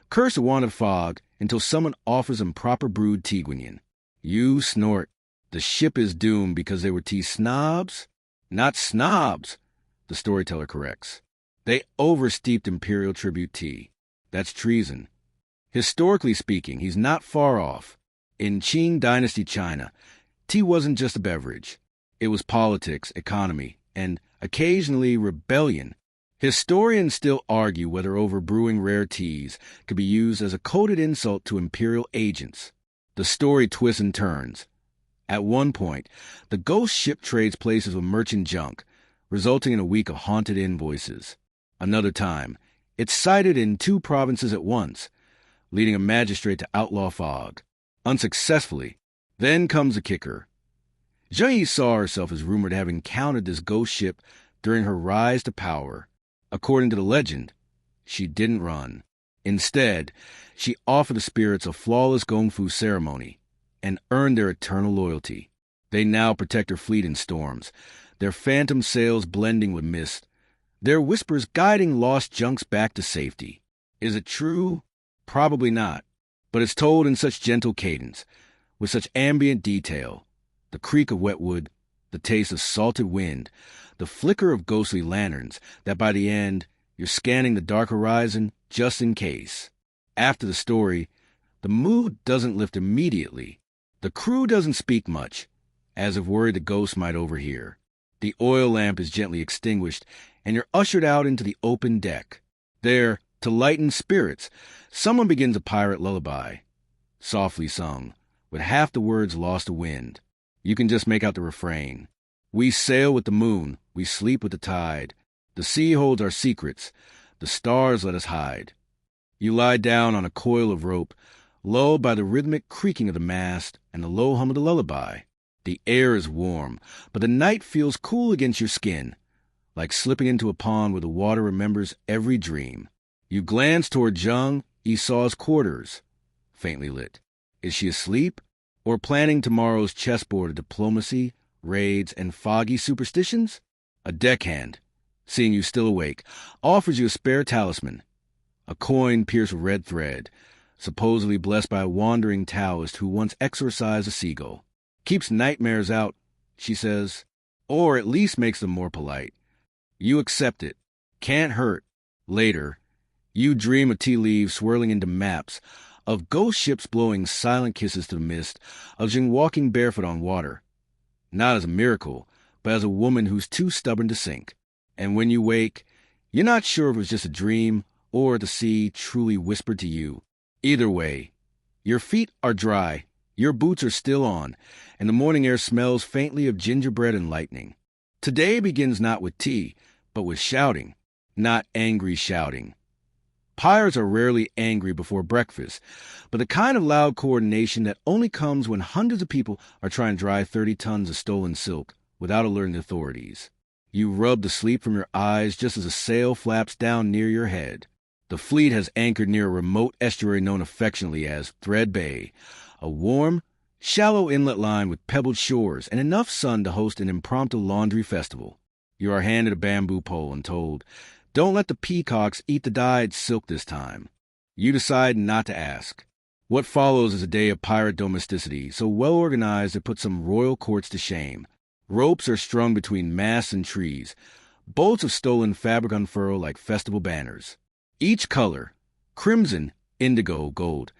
Curse a want of fog until someone offers them proper brewed tea guanyin. You snort. The ship is doomed because they were tea snobs? Not snobs, the storyteller corrects. They oversteeped imperial tribute tea. That's treason. Historically speaking, he's not far off. In Qing Dynasty China, tea wasn't just a beverage. It was politics, economy, and occasionally rebellion. Historians still argue whether overbrewing rare teas could be used as a coded insult to imperial agents. The story twists and turns. At one point, the ghost ship trades places with merchant junk, resulting in a week of haunted invoices. Another time, it's sighted in 2 provinces at once, leading a magistrate to outlaw fog. Unsuccessfully. Then comes the kicker. Zheng Yisaw herself is rumored to have encountered this ghost ship during her rise to power. According to the legend, she didn't run. Instead, she offered the spirits a flawless gong fu ceremony and earned their eternal loyalty. They now protect her fleet in storms, their phantom sails blending with mist, their whispers guiding lost junks back to safety. Is it true? Probably not, but it's told in such gentle cadence, with such ambient detail. The creak of wet wood, the taste of salted wind, the flicker of ghostly lanterns, that by the end, you're scanning the dark horizon just in case. After the story, the mood doesn't lift immediately. The crew doesn't speak much, as if worried the ghost might overhear. The oil lamp is gently extinguished, and you're ushered out into the open deck. There, to lighten spirits, someone begins a pirate lullaby, softly sung, with half the words lost to wind. You can just make out the refrain. We sail with the moon, we sleep with the tide. The sea holds our secrets, the stars let us hide. You lie down on a coil of rope, lulled by the rhythmic creaking of the mast and the low hum of the lullaby. The air is warm, but the night feels cool against your skin, like slipping into a pond where the water remembers every dream. You glance toward Zheng, Esau's quarters, faintly lit. Is she asleep, or planning tomorrow's chessboard of diplomacy, raids, and foggy superstitions? A deckhand, seeing you still awake, offers you a spare talisman, a coin pierced with red thread, supposedly blessed by a wandering Taoist who once exorcised a seagull. Keeps nightmares out, she says, or at least makes them more polite. You accept it. Can't hurt. Later, you dream of tea leaves swirling into maps, of ghost ships blowing silent kisses to the mist, of Jing walking barefoot on water. Not as a miracle, but as a woman who's too stubborn to sink. And when you wake, you're not sure if it was just a dream or the sea truly whispered to you. Either way, your feet are dry, your boots are still on, and the morning air smells faintly of gingerbread and lightning. Today begins not with tea, but with shouting, not angry shouting. Pirates are rarely angry before breakfast, but the kind of loud coordination that only comes when hundreds of people are trying to dry 30 tons of stolen silk without alerting the authorities. You rub the sleep from your eyes just as a sail flaps down near your head. The fleet has anchored near a remote estuary known affectionately as Thread Bay, a warm, shallow inlet line with pebbled shores and enough sun to host an impromptu laundry festival. You are handed a bamboo pole and told, "Don't let the peacocks eat the dyed silk this time." You decide not to ask. What follows is a day of pirate domesticity, so well organized it puts some royal courts to shame. Ropes are strung between masts and trees. Bolts of stolen fabric unfurl like festival banners. Each color, crimson, indigo, gold,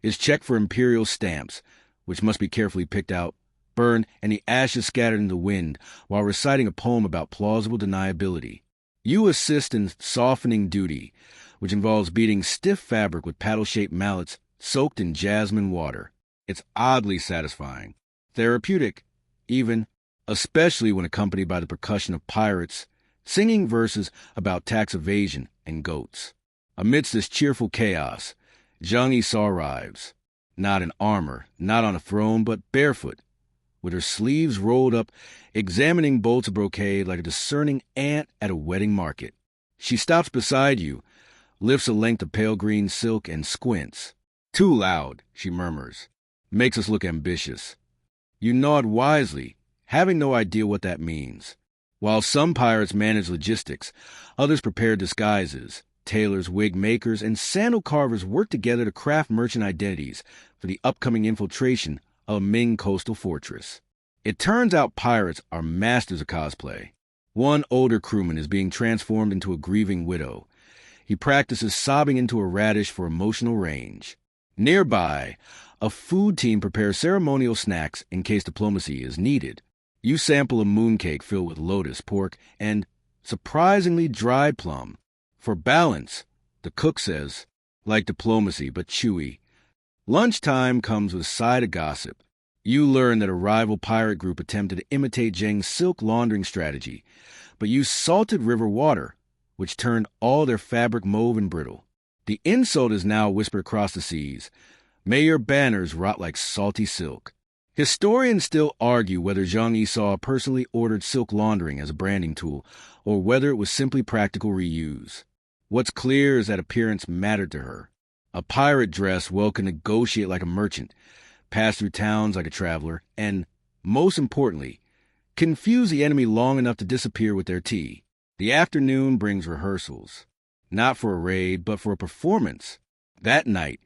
is checked for imperial stamps, which must be carefully picked out, burned, and the ashes scattered in the wind while reciting a poem about plausible deniability. You assist in softening duty, which involves beating stiff fabric with paddle-shaped mallets soaked in jasmine water. It's oddly satisfying, therapeutic, even, especially when accompanied by the percussion of pirates singing verses about tax evasion and goats. Amidst this cheerful chaos, Zheng Esau arrives, not in armor, not on a throne, but barefoot, with her sleeves rolled up, examining bolts of brocade like a discerning ant at a wedding market. She stops beside you, lifts a length of pale green silk, and squints. "Too loud," she murmurs. "Makes us look ambitious." You nod wisely, having no idea what that means. While some pirates manage logistics, others prepare disguises. Tailors, wig makers, and sandal carvers work together to craft merchant identities for the upcoming infiltration of a Ming coastal fortress. It turns out pirates are masters of cosplay. One older crewman is being transformed into a grieving widow. He practices sobbing into a radish for emotional range. Nearby, a food team prepares ceremonial snacks in case diplomacy is needed. You sample a mooncake filled with lotus, pork, and, surprisingly, dried plum. For balance, the cook says, like diplomacy, but chewy. Lunchtime comes with a side of gossip. You learn that a rival pirate group attempted to imitate Zheng's silk laundering strategy, but used salted river water, which turned all their fabric mauve and brittle. The insult is now whispered across the seas. May your banners rot like salty silk. Historians still argue whether Zheng Esau personally ordered silk laundering as a branding tool, or whether it was simply practical reuse. What's clear is that appearance mattered to her. A pirate dress well can negotiate like a merchant, pass through towns like a traveler, and, most importantly, confuse the enemy long enough to disappear with their tea. The afternoon brings rehearsals, not for a raid, but for a performance. That night,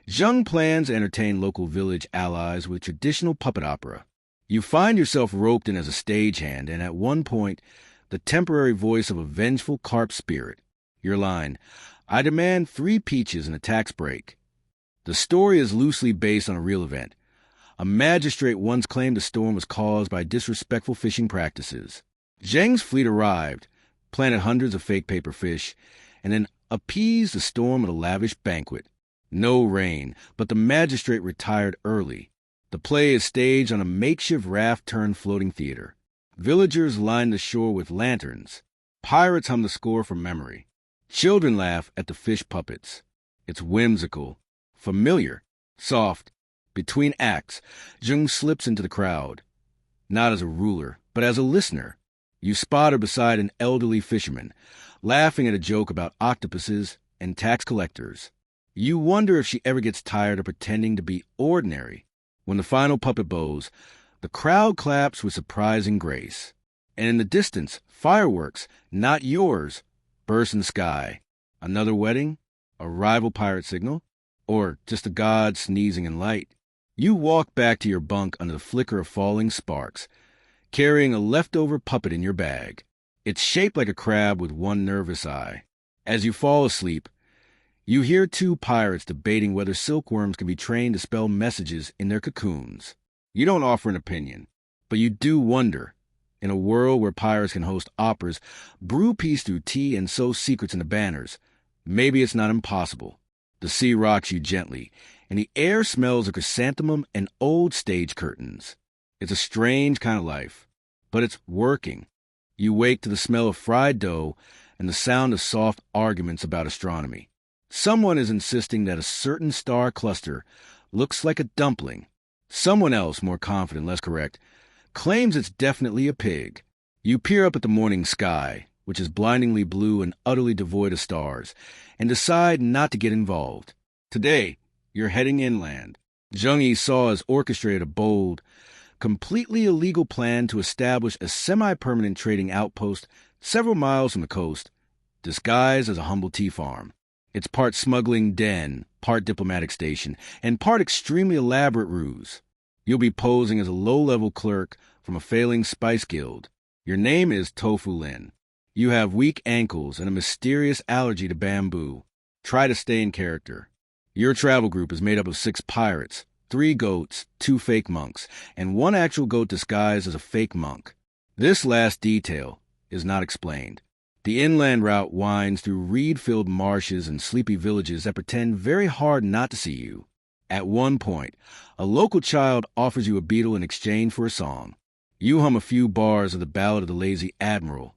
Zheng plans to entertain local village allies with traditional puppet opera. You find yourself roped in as a stagehand, and at one point, the temporary voice of a vengeful carp spirit. Your line, "I demand 3 peaches and a tax break." The story is loosely based on a real event. A magistrate once claimed the storm was caused by disrespectful fishing practices. Zheng's fleet arrived, planted hundreds of fake paper fish, and then appeased the storm at a lavish banquet. No rain, but the magistrate retired early. The play is staged on a makeshift raft-turned-floating theater. Villagers line the shore with lanterns. Pirates hum the score from memory. Children laugh at the fish puppets. It's whimsical, familiar, soft. Between acts, Jung slips into the crowd. Not as a ruler, but as a listener. You spot her beside an elderly fisherman, laughing at a joke about octopuses and tax collectors. You wonder if she ever gets tired of pretending to be ordinary. When the final puppet bows, the crowd claps with surprising grace. And in the distance, fireworks, not yours, burst in the sky. Another wedding? A rival pirate signal? Or just a god sneezing in light? You walk back to your bunk under the flicker of falling sparks, carrying a leftover puppet in your bag. It's shaped like a crab with one nervous eye. As you fall asleep, you hear two pirates debating whether silkworms can be trained to spell messages in their cocoons. You don't offer an opinion, but you do wonder. In a world where pirates can host operas, brew peace through tea, and sow secrets in the banners, maybe it's not impossible. The sea rocks you gently, and the air smells of chrysanthemum and old stage curtains. It's a strange kind of life, but it's working. You wake to the smell of fried dough and the sound of soft arguments about astronomy. Someone is insisting that a certain star cluster looks like a dumpling. Someone else, more confident, less correct, claims it's definitely a pig. You peer up at the morning sky, which is blindingly blue and utterly devoid of stars, and decide not to get involved. Today, you're heading inland. Zheng Yi has orchestrated a bold, completely illegal plan to establish a semi-permanent trading outpost several miles from the coast, disguised as a humble tea farm. It's part smuggling den, part diplomatic station, and part extremely elaborate ruse. You'll be posing as a low-level clerk from a failing spice guild. Your name is Tofu Lin. You have weak ankles and a mysterious allergy to bamboo. Try to stay in character. Your travel group is made up of 6 pirates, 3 goats, 2 fake monks, and 1 actual goat disguised as a fake monk. This last detail is not explained. The inland route winds through reed-filled marshes and sleepy villages that pretend very hard not to see you. At one point, a local child offers you a beetle in exchange for a song. You hum a few bars of the Ballad of the Lazy Admiral,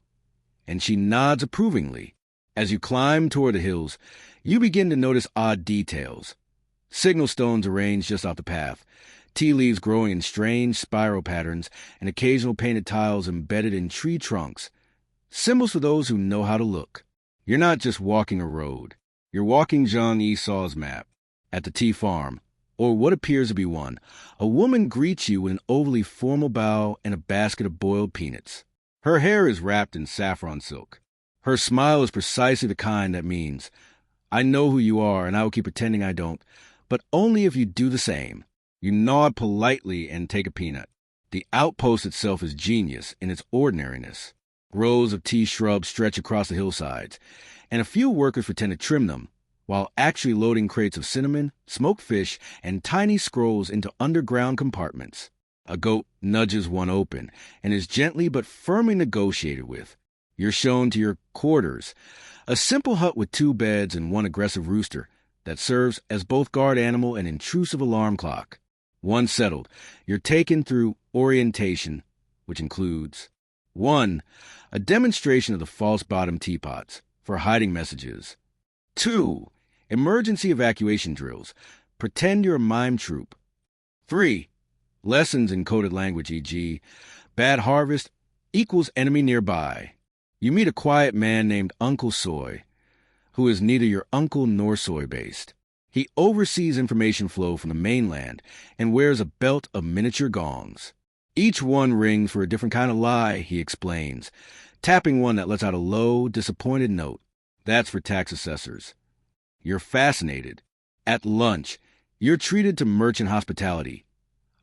and she nods approvingly. As you climb toward the hills, you begin to notice odd details. Signal stones arranged just off the path, tea leaves growing in strange spiral patterns, and occasional painted tiles embedded in tree trunks. Symbols for those who know how to look. You're not just walking a road. You're walking Zhang Yisaw's map. At the tea farm, or what appears to be one, a woman greets you with an overly formal bow and a basket of boiled peanuts. Her hair is wrapped in saffron silk. Her smile is precisely the kind that means, I know who you are and I will keep pretending I don't, but only if you do the same. You nod politely and take a peanut. The outpost itself is genius in its ordinariness. Rows of tea shrubs stretch across the hillsides, and a few workers pretend to trim them, while actually loading crates of cinnamon, smoked fish, and tiny scrolls into underground compartments. A goat nudges one open and is gently but firmly negotiated with. You're shown to your quarters, a simple hut with 2 beds and 1 aggressive rooster that serves as both guard animal and intrusive alarm clock. Once settled, you're taken through orientation, which includes 1. A demonstration of the false bottom teapots for hiding messages. 2. Emergency evacuation drills. Pretend you're a mime troupe. 3. Lessons in coded language, e.g., bad harvest equals enemy nearby. You meet a quiet man named Uncle Soy, who is neither your uncle nor soy-based. He oversees information flow from the mainland and wears a belt of miniature gongs. Each one rings for a different kind of lie, he explains, tapping one that lets out a low, disappointed note. That's for tax assessors. You're fascinated. At lunch, you're treated to merchant hospitality.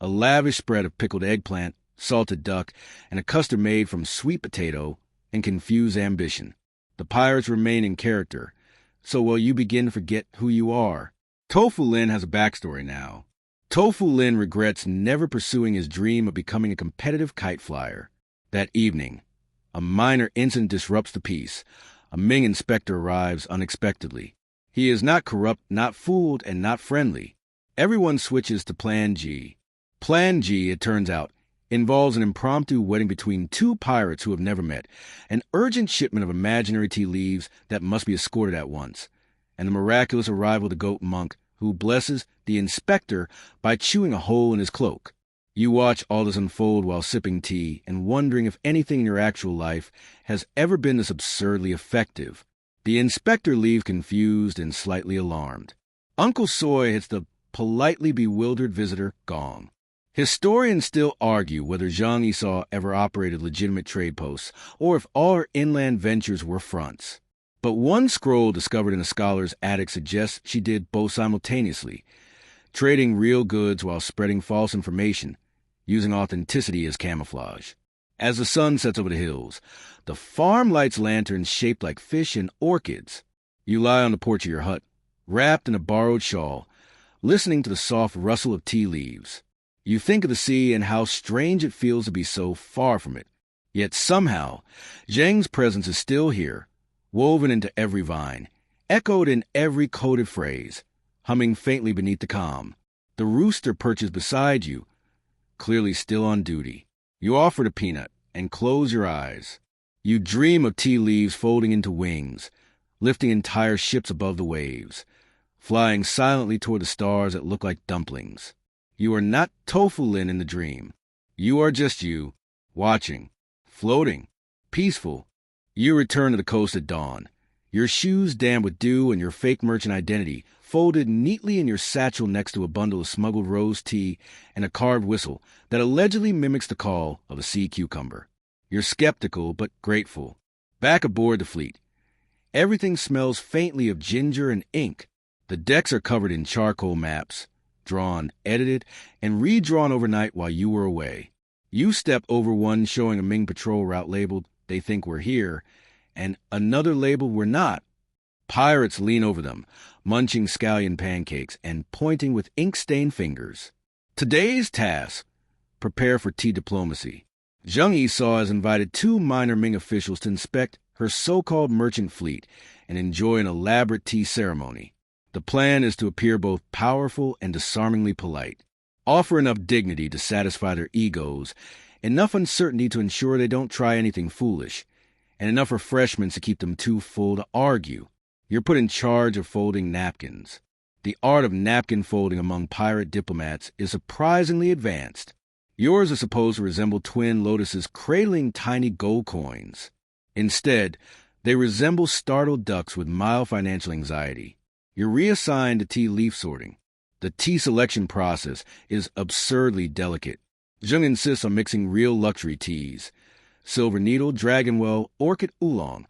A lavish spread of pickled eggplant, salted duck, and a custard made from sweet potato and confused ambition. The pirates remain in character, so while you begin to forget who you are. Tofu Lin has a backstory now. Tofu Lin regrets never pursuing his dream of becoming a competitive kite flyer. That evening, a minor incident disrupts the peace. A Ming inspector arrives unexpectedly. He is not corrupt, not fooled, and not friendly. Everyone switches to Plan G. Plan G, it turns out, involves an impromptu wedding between two pirates who have never met, an urgent shipment of imaginary tea leaves that must be escorted at once, and the miraculous arrival of the goat monk who blesses the inspector by chewing a hole in his cloak. You watch all this unfold while sipping tea and wondering if anything in your actual life has ever been this absurdly effective. The inspector leaves confused and slightly alarmed. Uncle Soy hits the politely bewildered visitor gong. Historians still argue whether Zhang Yisao ever operated legitimate trade posts or if all her inland ventures were fronts. But one scroll discovered in a scholar's attic suggests she did both simultaneously, trading real goods while spreading false information, using authenticity as camouflage. As the sun sets over the hills, the farm lights lanterns shaped like fish and orchids. You lie on the porch of your hut, wrapped in a borrowed shawl, listening to the soft rustle of tea leaves. You think of the sea and how strange it feels to be so far from it. Yet somehow, Zhang's presence is still here, woven into every vine, echoed in every coded phrase, humming faintly beneath the calm. The rooster perches beside you, clearly still on duty. You offer a peanut and close your eyes. You dream of tea leaves folding into wings, lifting entire ships above the waves, flying silently toward the stars that look like dumplings. You are not Tofu Lin in the dream. You are just you, watching, floating, peaceful. You return to the coast at dawn, your shoes damp with dew and your fake merchant identity folded neatly in your satchel next to a bundle of smuggled rose tea and a carved whistle that allegedly mimics the call of a sea cucumber. You're skeptical but grateful. Back aboard the fleet, everything smells faintly of ginger and ink. The decks are covered in charcoal maps, drawn, edited, and redrawn overnight while you were away. You step over one showing a Ming patrol route labeled, "They think we're here," and another labeled, "We're not." Pirates lean over them, munching scallion pancakes and pointing with ink-stained fingers. Today's task: prepare for tea diplomacy. Zhang Yisao has invited two minor Ming officials to inspect her so-called merchant fleet and enjoy an elaborate tea ceremony. The plan is to appear both powerful and disarmingly polite, offer enough dignity to satisfy their egos, enough uncertainty to ensure they don't try anything foolish, and enough refreshments to keep them too full to argue. You're put in charge of folding napkins. The art of napkin folding among pirate diplomats is surprisingly advanced. Yours are supposed to resemble twin lotuses cradling tiny gold coins. Instead, they resemble startled ducks with mild financial anxiety. You're reassigned to tea leaf sorting. The tea selection process is absurdly delicate. Zheng insists on mixing real luxury teas, Silver Needle, Dragonwell, Orchid Oolong,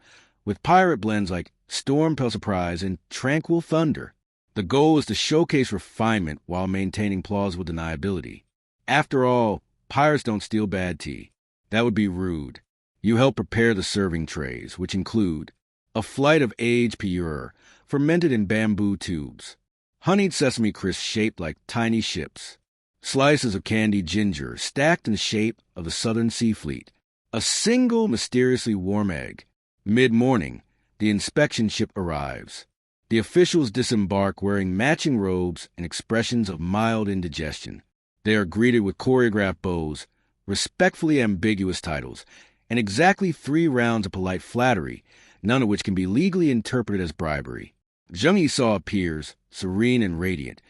with pirate blends like Storm Pale Surprise and Tranquil Thunder. The goal is to showcase refinement while maintaining plausible deniability. After all, pirates don't steal bad tea. That would be rude. You help prepare the serving trays, which include a flight of aged pure, fermented in bamboo tubes, honeyed sesame crisps shaped like tiny ships, slices of candied ginger stacked in the shape of the Southern Sea Fleet, a single mysteriously warm egg. Mid-morning, the inspection ship arrives. The officials disembark wearing matching robes and expressions of mild indigestion. They are greeted with choreographed bows, respectfully ambiguous titles, and exactly 3 rounds of polite flattery, none of which can be legally interpreted as bribery. Zheng Yisao appears, serene and radiant,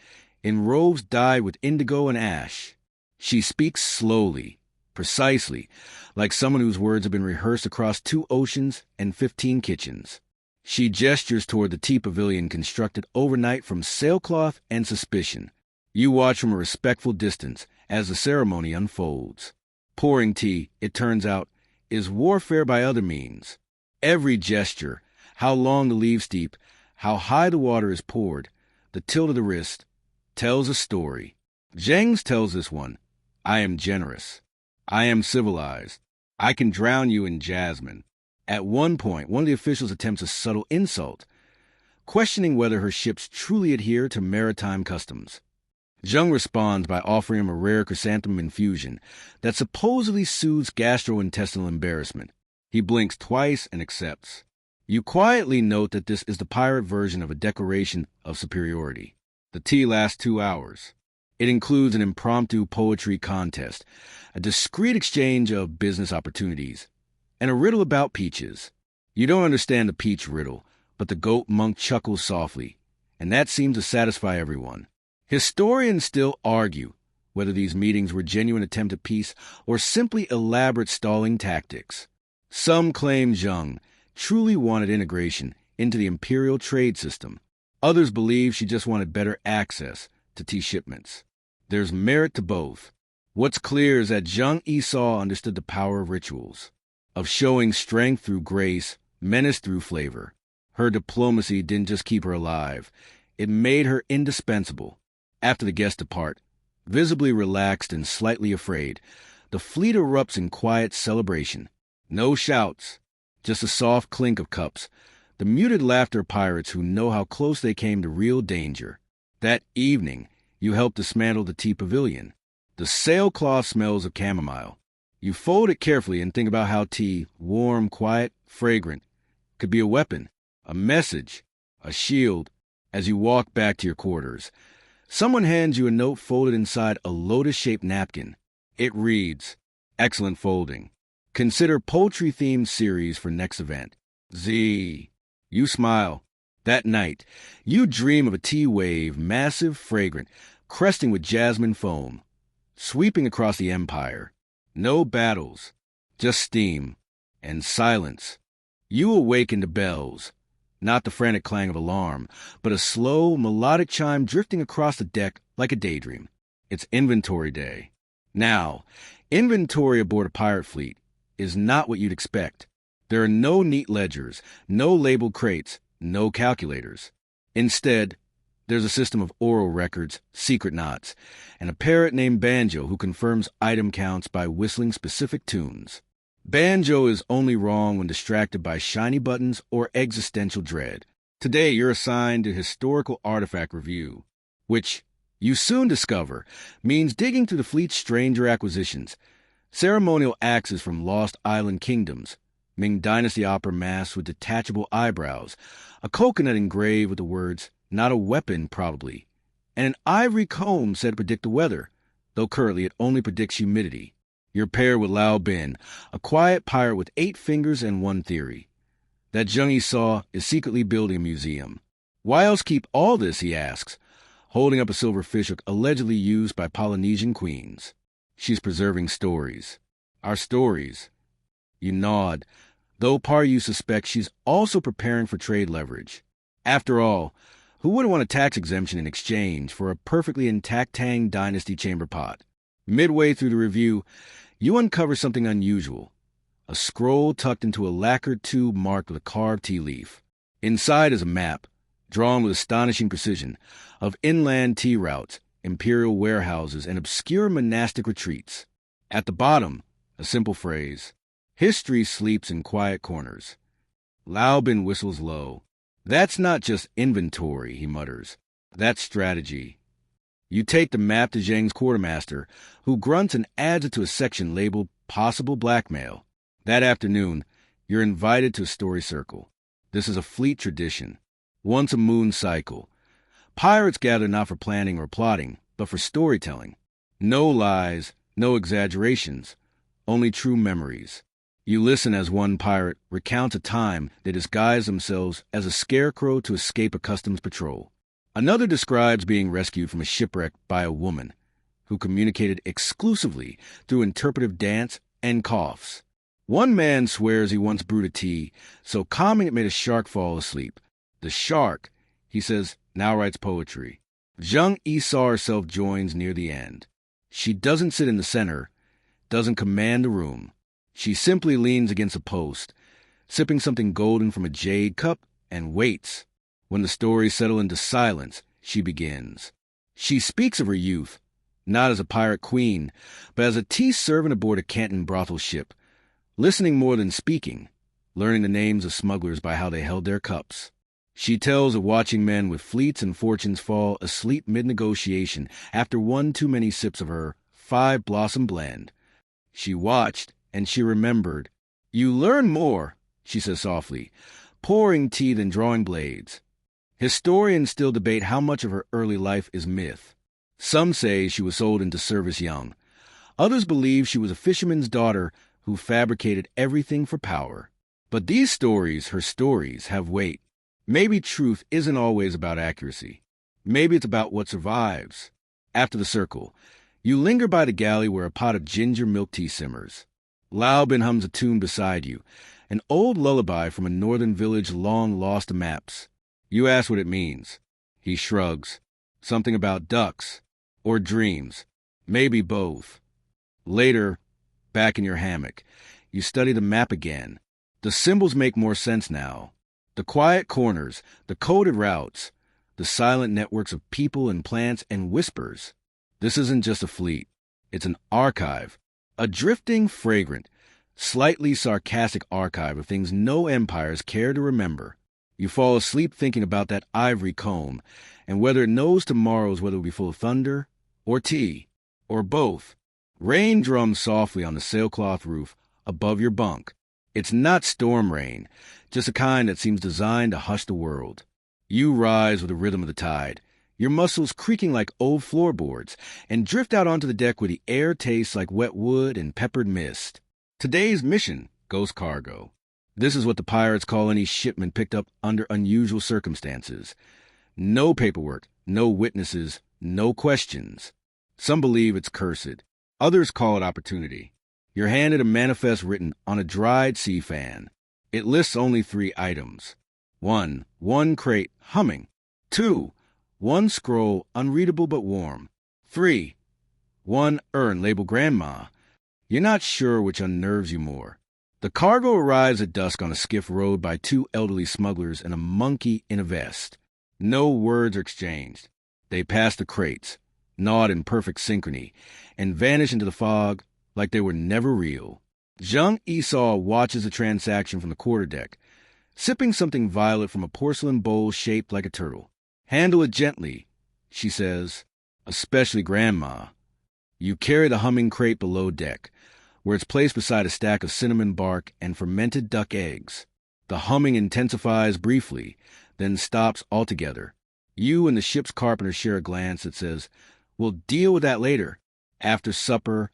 in robes dyed with indigo and ash. She speaks slowly, precisely, like someone whose words have been rehearsed across 2 oceans and 15 kitchens. She gestures toward the tea pavilion constructed overnight from sailcloth and suspicion. You watch from a respectful distance as the ceremony unfolds. Pouring tea, it turns out, is warfare by other means. Every gesture, how long the leaves steep, how high the water is poured, the tilt of the wrist, tells a story. Zheng's tells this one, "I am generous. I am civilized. I can drown you in jasmine." At one point, one of the officials attempts a subtle insult, questioning whether her ships truly adhere to maritime customs. Zheng responds by offering him a rare chrysanthemum infusion that supposedly soothes gastrointestinal embarrassment. He blinks twice and accepts. You quietly note that this is the pirate version of a declaration of superiority. The tea lasts 2 hours. It includes an impromptu poetry contest, a discreet exchange of business opportunities, and a riddle about peaches. You don't understand the peach riddle, but the goat monk chuckles softly, and that seems to satisfy everyone. Historians still argue whether these meetings were genuine attempt at peace or simply elaborate stalling tactics. Some claim Zheng truly wanted integration into the imperial trade system. Others believe she just wanted better access to tea shipments. There's merit to both. What's clear is that Zheng Esau understood the power of rituals, of showing strength through grace, menace through flavor. Her diplomacy didn't just keep her alive, it made her indispensable. After the guests depart, visibly relaxed and slightly afraid, the fleet erupts in quiet celebration. No shouts, just a soft clink of cups, the muted laughter of pirates who know how close they came to real danger. That evening, you help dismantle the tea pavilion. The sailcloth smells of chamomile. You fold it carefully and think about how tea, warm, quiet, fragrant, could be a weapon, a message, a shield. As you walk back to your quarters, someone hands you a note folded inside a lotus-shaped napkin. It reads, "Excellent folding. Consider poultry-themed series for next event. Z." You smile. That night, you dream of a tea wave, massive, fragrant, cresting with jasmine foam, sweeping across the empire. No battles, just steam and silence. You awaken to bells, not the frantic clang of alarm, but a slow, melodic chime drifting across the deck like a daydream. It's inventory day. Now, inventory aboard a pirate fleet is not what you'd expect. There are no neat ledgers, no labeled crates, no calculators. Instead, there's a system of oral records, secret knots, and a parrot named Banjo who confirms item counts by whistling specific tunes. Banjo is only wrong when distracted by shiny buttons or existential dread. Today, you're assigned to Historical Artifact Review, which, you soon discover, means digging through the fleet's stranger acquisitions, ceremonial axes from Lost Island kingdoms, Ming Dynasty opera masks with detachable eyebrows, a coconut engraved with the words, "Not a weapon, probably," and an ivory comb said to predict the weather, though currently it only predicts humidity. You're paired with Lao Bin, a quiet pirate with 8 fingers and one theory: that Zheng Esau is secretly building a museum. Why else keep all this, he asks, holding up a silver fishhook allegedly used by Polynesian queens. She's preserving stories. Our stories. You nod, though part of you suspects she's also preparing for trade leverage. After all, who wouldn't want a tax exemption in exchange for a perfectly intact Tang Dynasty chamber pot? Midway through the review, you uncover something unusual: a scroll tucked into a lacquered tube marked with a carved tea leaf. Inside is a map, drawn with astonishing precision, of inland tea routes, imperial warehouses, and obscure monastic retreats. At the bottom, a simple phrase: "History sleeps in quiet corners." Lao Bin whistles low. "That's not just inventory," he mutters. "That's strategy." You take the map to Zheng's quartermaster, who grunts and adds it to a section labeled "Possible Blackmail." That afternoon, you're invited to a story circle. This is a fleet tradition. Once a moon cycle. Pirates gather not for planning or plotting, but for storytelling. No lies, no exaggerations, only true memories. You listen as one pirate recounts a time they disguised themselves as a scarecrow to escape a customs patrol. Another describes being rescued from a shipwreck by a woman who communicated exclusively through interpretive dance and coughs. One man swears he once brewed a tea so calming it made a shark fall asleep. The shark, he says, now writes poetry. Zheng Esau herself joins near the end. She doesn't sit in the center, doesn't command the room. She simply leans against a post, sipping something golden from a jade cup, and waits. When the stories settle into silence, she begins. She speaks of her youth, not as a pirate queen, but as a tea servant aboard a Canton brothel ship, listening more than speaking, learning the names of smugglers by how they held their cups. She tells of watching men with fleets and fortunes fall asleep mid-negotiation after one too many sips of her 5-blossom blend. She watched, and she remembered. You learn more, she says softly, pouring tea than drawing blades. Historians still debate how much of her early life is myth. Some say she was sold into service young. Others believe she was a fisherman's daughter who fabricated everything for power. But these stories, her stories, have weight. Maybe truth isn't always about accuracy. Maybe it's about what survives. After the circle, you linger by the galley where a pot of ginger milk tea simmers. Laobin hums a tune beside you, an old lullaby from a northern village long lost to maps. You ask what it means. He shrugs. Something about ducks. Or dreams. Maybe both. Later, back in your hammock, you study the map again. The symbols make more sense now. The quiet corners, the coded routes, the silent networks of people and plants and whispers. This isn't just a fleet. It's an archive. A drifting, fragrant, slightly sarcastic archive of things no empires care to remember. You fall asleep thinking about that ivory comb, and whether it knows tomorrow's weather will be full of thunder, or tea, or both. Rain drums softly on the sailcloth roof above your bunk. It's not storm rain, just a kind that seems designed to hush the world. You rise with the rhythm of the tide, your muscles creaking like old floorboards, and drift out onto the deck where the air tastes like wet wood and peppered mist. Today's mission, Ghost Cargo. This is what the pirates call any shipment picked up under unusual circumstances. No paperwork, no witnesses, no questions. Some believe it's cursed. Others call it opportunity. You're handed a manifest written on a dried sea fan. It lists only 3 items. 1. One crate, humming. 2. One scroll, unreadable but warm. 3. One urn labeled Grandma. You're not sure which unnerves you more. The cargo arrives at dusk on a skiff rowed by 2 elderly smugglers and a monkey in a vest. No words are exchanged. They pass the crates, nod in perfect synchrony, and vanish into the fog like they were never real. Zhang Esau watches the transaction from the quarterdeck, sipping something violet from a porcelain bowl shaped like a turtle. Handle it gently, she says, especially Grandma. You carry the humming crate below deck, where it's placed beside a stack of cinnamon bark and fermented duck eggs. The humming intensifies briefly, then stops altogether. You and the ship's carpenter share a glance that says, "We'll deal with that later." After supper,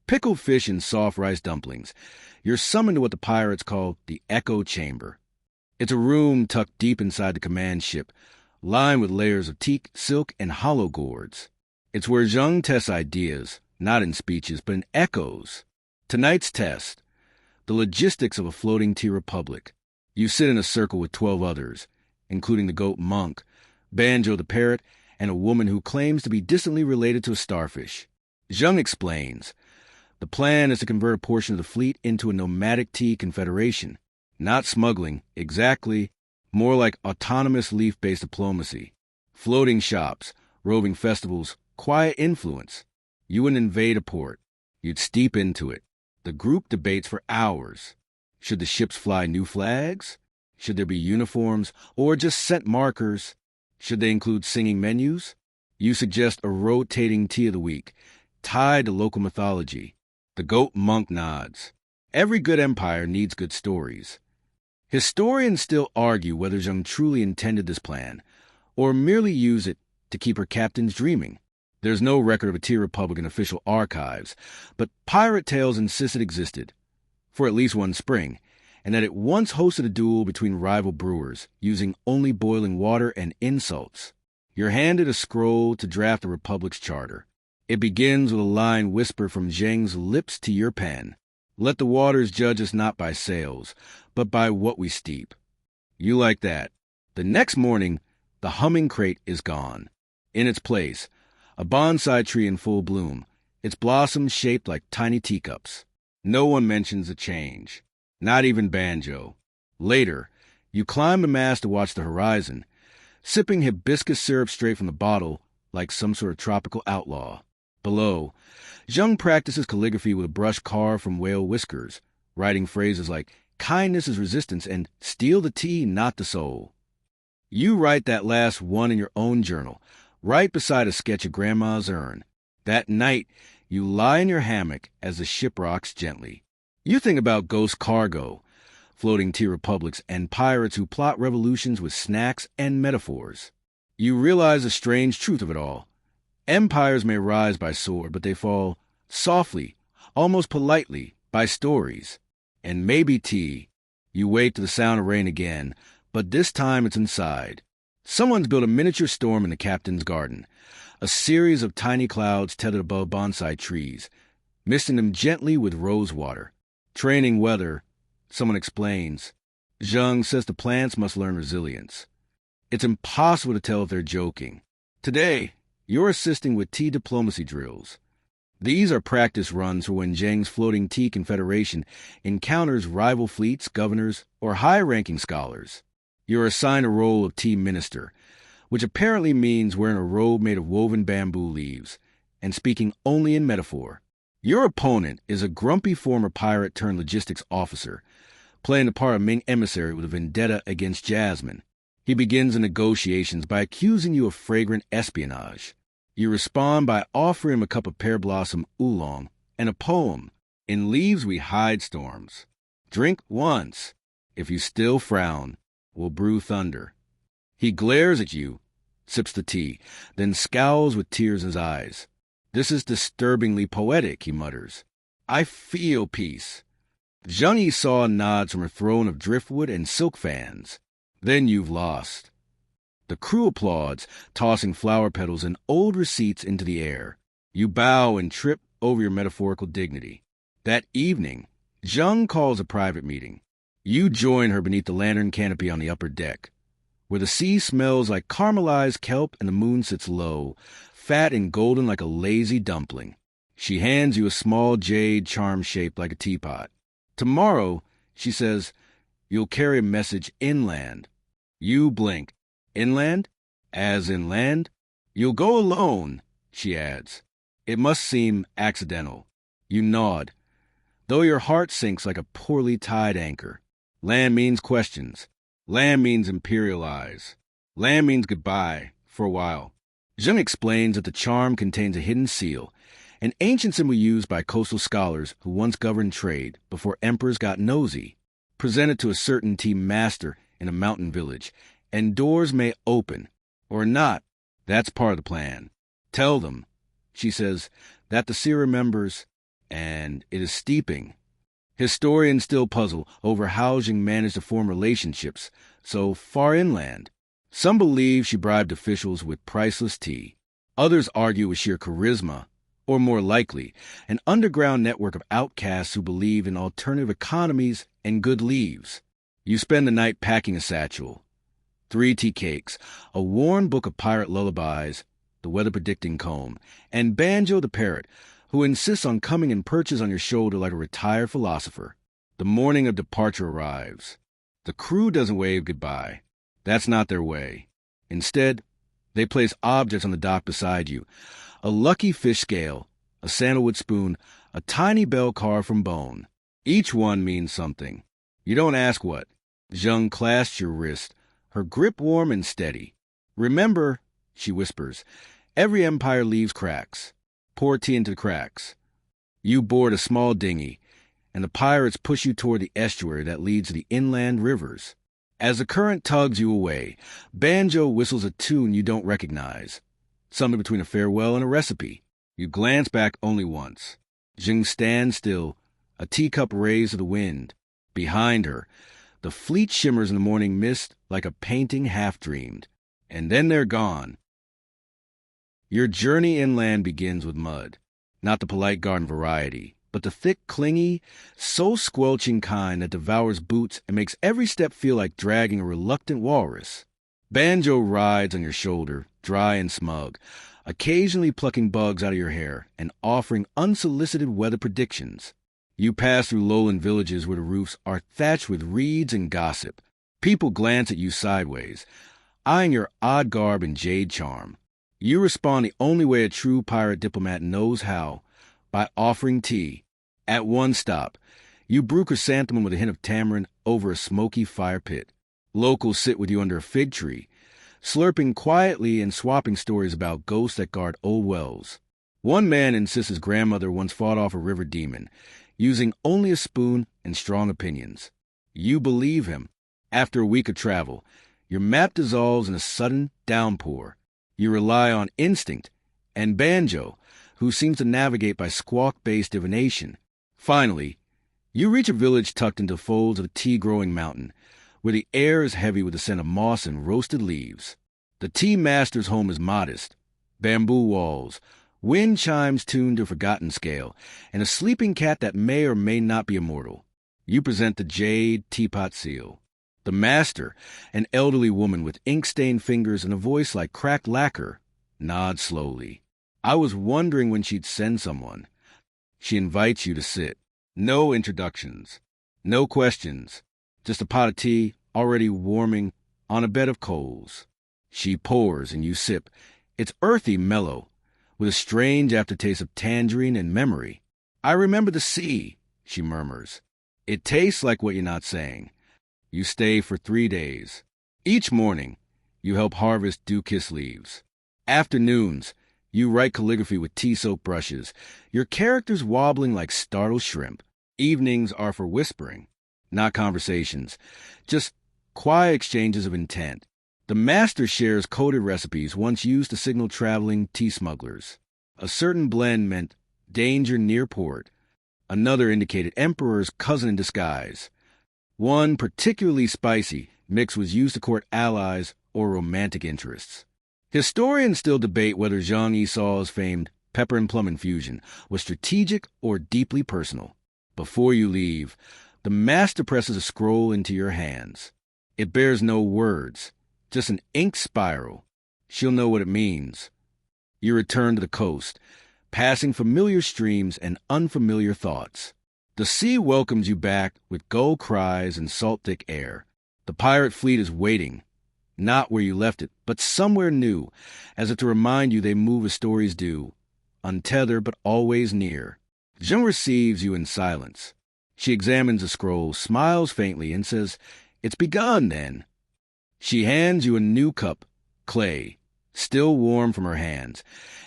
pickled fish and soft rice dumplings, you're summoned to what the pirates call the Echo Chamber. It's a room tucked deep inside the command ship, lined with layers of teak, silk, and hollow gourds. It's where Zhang tests ideas, not in speeches, but in echoes. Tonight's test, the logistics of a floating tea republic. You sit in a circle with 12 others, including the goat Monk, Banjo the parrot, and a woman who claims to be distantly related to a starfish. Zhang explains, the plan is to convert a portion of the fleet into a nomadic tea confederation. Not smuggling, exactly, more like autonomous leaf-based diplomacy. Floating shops, roving festivals, quiet influence. You wouldn't invade a port. You'd steep into it. The group debates for hours. Should the ships fly new flags? Should there be uniforms or just scent markers? Should they include singing menus? You suggest a rotating tea of the week, tied to local mythology. The goat Monk nods. Every good empire needs good stories. Historians still argue whether Zhang truly intended this plan, or merely used it to keep her captains dreaming. There's no record of a tea republic in official archives, but pirate tales insist it existed, for at least one spring, and that it once hosted a duel between rival brewers, using only boiling water and insults. You're handed a scroll to draft the republic's charter. It begins with a line whispered from Zhang's lips to your pen. Let the waters judge us not by sails, but by what we steep. You like that. The next morning, the humming crate is gone. In its place, a bonsai tree in full bloom, its blossoms shaped like tiny teacups. No one mentions the change, not even Banjo. Later, you climb the mast to watch the horizon, sipping hibiscus syrup straight from the bottle like some sort of tropical outlaw. Below, Zhang practices calligraphy with a brush carved from whale whiskers, writing phrases like, "Kindness is resistance," and "Steal the tea, not the soul." You write that last one in your own journal, right beside a sketch of Grandma's urn. That night, you lie in your hammock as the ship rocks gently. You think about ghost cargo, floating tea republics, and pirates who plot revolutions with snacks and metaphors. You realize the strange truth of it all. Empires may rise by sword, but they fall softly, almost politely, by stories. And maybe tea. You wait to the sound of rain again, but this time it's inside. Someone's built a miniature storm in the captain's garden, a series of tiny clouds tethered above bonsai trees, misting them gently with rose water. Training weather, someone explains. Zheng says the plants must learn resilience. It's impossible to tell if they're joking. Today, you're assisting with tea diplomacy drills. These are practice runs for when Zheng's floating tea confederation encounters rival fleets, governors, or high-ranking scholars. You're assigned a role of tea minister, which apparently means wearing a robe made of woven bamboo leaves and speaking only in metaphor. Your opponent is a grumpy former pirate-turned-logistics officer, playing the part of Ming emissary with a vendetta against Jasmine. He begins the negotiations by accusing you of flagrant espionage. You respond by offering him a cup of pear blossom oolong and a poem, "In leaves we hide storms. Drink once. If you still frown, we'll brew thunder." He glares at you, sips the tea, then scowls with tears in his eyes. "This is disturbingly poetic," he mutters. "I feel peace." Zheng Yi nods from her throne of driftwood and silk fans. Then you've lost. The crew applauds, tossing flower petals and old receipts into the air. You bow and trip over your metaphorical dignity. That evening, Zheng calls a private meeting. You join her beneath the lantern canopy on the upper deck, where the sea smells like caramelized kelp and the moon sits low, fat and golden like a lazy dumpling. She hands you a small jade charm shaped like a teapot. "Tomorrow," she says, "you'll carry a message inland." You blink. "Inland? As in land?" "You'll go alone," she adds. It must seem accidental. You nod, though your heart sinks like a poorly tied anchor. Land means questions. Land means imperial eyes. Land means goodbye, for a while. Zheng explains that the charm contains a hidden seal, an ancient symbol used by coastal scholars who once governed trade before emperors got nosy. Presented to a certain tea master in a mountain village, and doors may open, or not. That's part of the plan. Tell them, she says, that the seer remembers, and it is steeping. Historians still puzzle over how Zheng managed to form relationships so far inland. Some believe she bribed officials with priceless tea. Others argue with sheer charisma, or more likely, an underground network of outcasts who believe in alternative economies and good leaves. You spend the night packing a satchel. 3 tea cakes, a worn book of pirate lullabies, the weather-predicting comb, and Banjo the parrot, who insists on coming and perches on your shoulder like a retired philosopher. The morning of departure arrives. The crew doesn't wave goodbye. That's not their way. Instead, they place objects on the dock beside you. A lucky fish scale, a sandalwood spoon, a tiny bell carved from bone. Each one means something. You don't ask what. Zheng clasps your wrist, her grip warm and steady. "Remember," she whispers, "every empire leaves cracks. Pour tea into the cracks." You board a small dinghy, and the pirates push you toward the estuary that leads to the inland rivers. As the current tugs you away, Banjo whistles a tune you don't recognize, something between a farewell and a recipe. You glance back only once. Zheng stands still, a teacup raised to the wind. Behind her, the fleet shimmers in the morning mist like a painting half-dreamed, and then they're gone. Your journey inland begins with mud, not the polite garden variety, but the thick, clingy, soul-squelching kind that devours boots and makes every step feel like dragging a reluctant walrus. Banjo rides on your shoulder, dry and smug, occasionally plucking bugs out of your hair and offering unsolicited weather predictions. You pass through lowland villages where the roofs are thatched with reeds and gossip. People glance at you sideways, eyeing your odd garb and jade charm. You respond the only way a true pirate diplomat knows how, by offering tea. At one stop, you brew chrysanthemum with a hint of tamarind over a smoky fire pit. Locals sit with you under a fig tree, slurping quietly and swapping stories about ghosts that guard old wells. One man insists his grandmother once fought off a river demon, using only a spoon and strong opinions. You believe him. After a week of travel, your map dissolves in a sudden downpour. You rely on instinct and Banjo, who seems to navigate by squawk-based divination. Finally, you reach a village tucked into folds of a tea-growing mountain, where the air is heavy with the scent of moss and roasted leaves. The tea master's home is modest. Bamboo walls, wind chimes tuned to a forgotten scale, and a sleeping cat that may or may not be immortal. You present the jade teapot seal. The master, an elderly woman with ink-stained fingers and a voice like cracked lacquer, nods slowly. I was wondering when she'd send someone. She invites you to sit. No introductions. No questions. Just a pot of tea, already warming, on a bed of coals. She pours and you sip. It's earthy mellow, with a strange aftertaste of tangerine and memory. I remember the sea, she murmurs. It tastes like what you're not saying. You stay for 3 days. Each morning, you help harvest dew-kissed leaves. Afternoons, you write calligraphy with tea-soaked brushes, your characters wobbling like startled shrimp. Evenings are for whispering, not conversations, just quiet exchanges of intent. The master shares coded recipes once used to signal traveling tea smugglers. A certain blend meant danger near port. Another indicated emperor's cousin in disguise. One, particularly spicy, mix was used to court allies or romantic interests. Historians still debate whether Zhang Yishao's famed pepper and plum infusion was strategic or deeply personal. Before you leave, the master presses a scroll into your hands. It bears no words, just an ink spiral. She'll know what it means. You return to the coast, passing familiar streams and unfamiliar thoughts. The sea welcomes you back with gull cries and salt-thick air. The pirate fleet is waiting, not where you left it, but somewhere new, as if to remind you they move as stories do, untethered but always near. Zheng receives you in silence. She examines the scroll, smiles faintly, and says, "It's begun, then." She hands you a new cup, clay, still warm from her hands,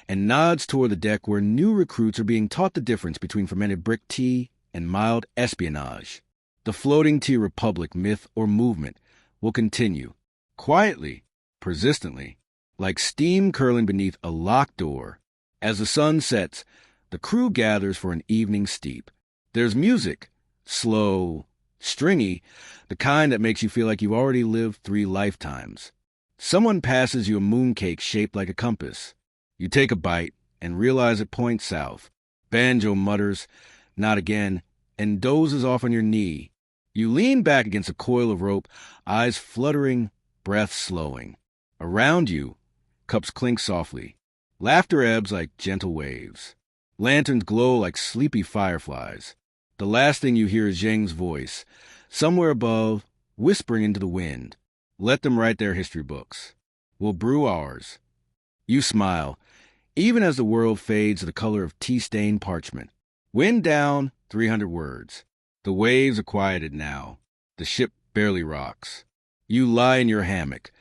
and nods toward the deck where new recruits are being taught the difference between fermented brick tea and mild espionage. The floating tea republic myth or movement will continue, quietly, persistently, like steam curling beneath a locked door. As the sun sets, the crew gathers for an evening steep. There's music, slow, stringy, the kind that makes you feel like you've already lived 3 lifetimes. Someone passes you a mooncake shaped like a compass. You take a bite and realize it points south. Banjo mutters, "Not again," and dozes off on your knee. You lean back against a coil of rope, eyes fluttering, breath slowing. Around you, cups clink softly. Laughter ebbs like gentle waves. Lanterns glow like sleepy fireflies. The last thing you hear is Zheng's voice, somewhere above, whispering into the wind. Let them write their history books. We'll brew ours. You smile, even as the world fades to the color of tea-stained parchment. Wind down, 300 words. The waves are quieted now. The ship barely rocks. You lie in your hammock,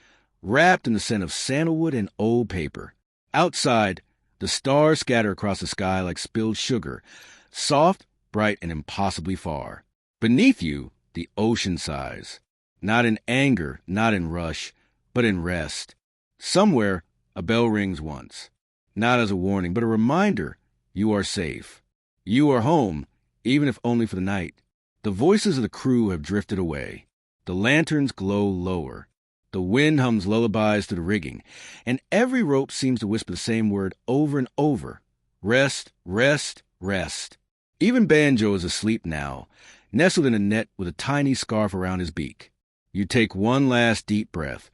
wrapped in the scent of sandalwood and old paper. Outside, the stars scatter across the sky like spilled sugar, soft, bright, and impossibly far. Beneath you, the ocean sighs. Not in anger, not in rush, but in rest. Somewhere, a bell rings once. Not as a warning, but a reminder you are safe. You are home, even if only for the night. The voices of the crew have drifted away. The lanterns glow lower. The wind hums lullabies to the rigging, and every rope seems to whisper the same word over and over. Rest, rest, rest. Even Banjo is asleep now, nestled in a net with a tiny scarf around his beak. You take one last deep breath,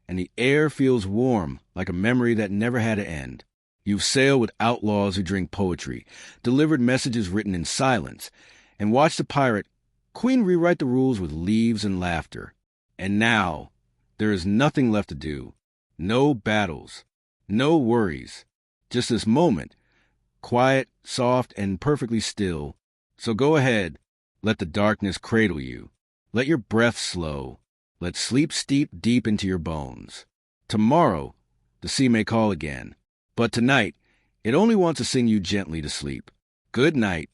and the air feels warm like a memory that never had an end. You've sailed with outlaws who drink poetry, delivered messages written in silence, and watched the pirate Queen rewrite the rules with leaves and laughter. And now, there is nothing left to do. No battles, no worries. Just this moment, quiet, soft, and perfectly still. So go ahead, let the darkness cradle you. Let your breath slow. Let sleep steep deep into your bones. Tomorrow, the sea may call again. But tonight, it only wants to sing you gently to sleep. Good night.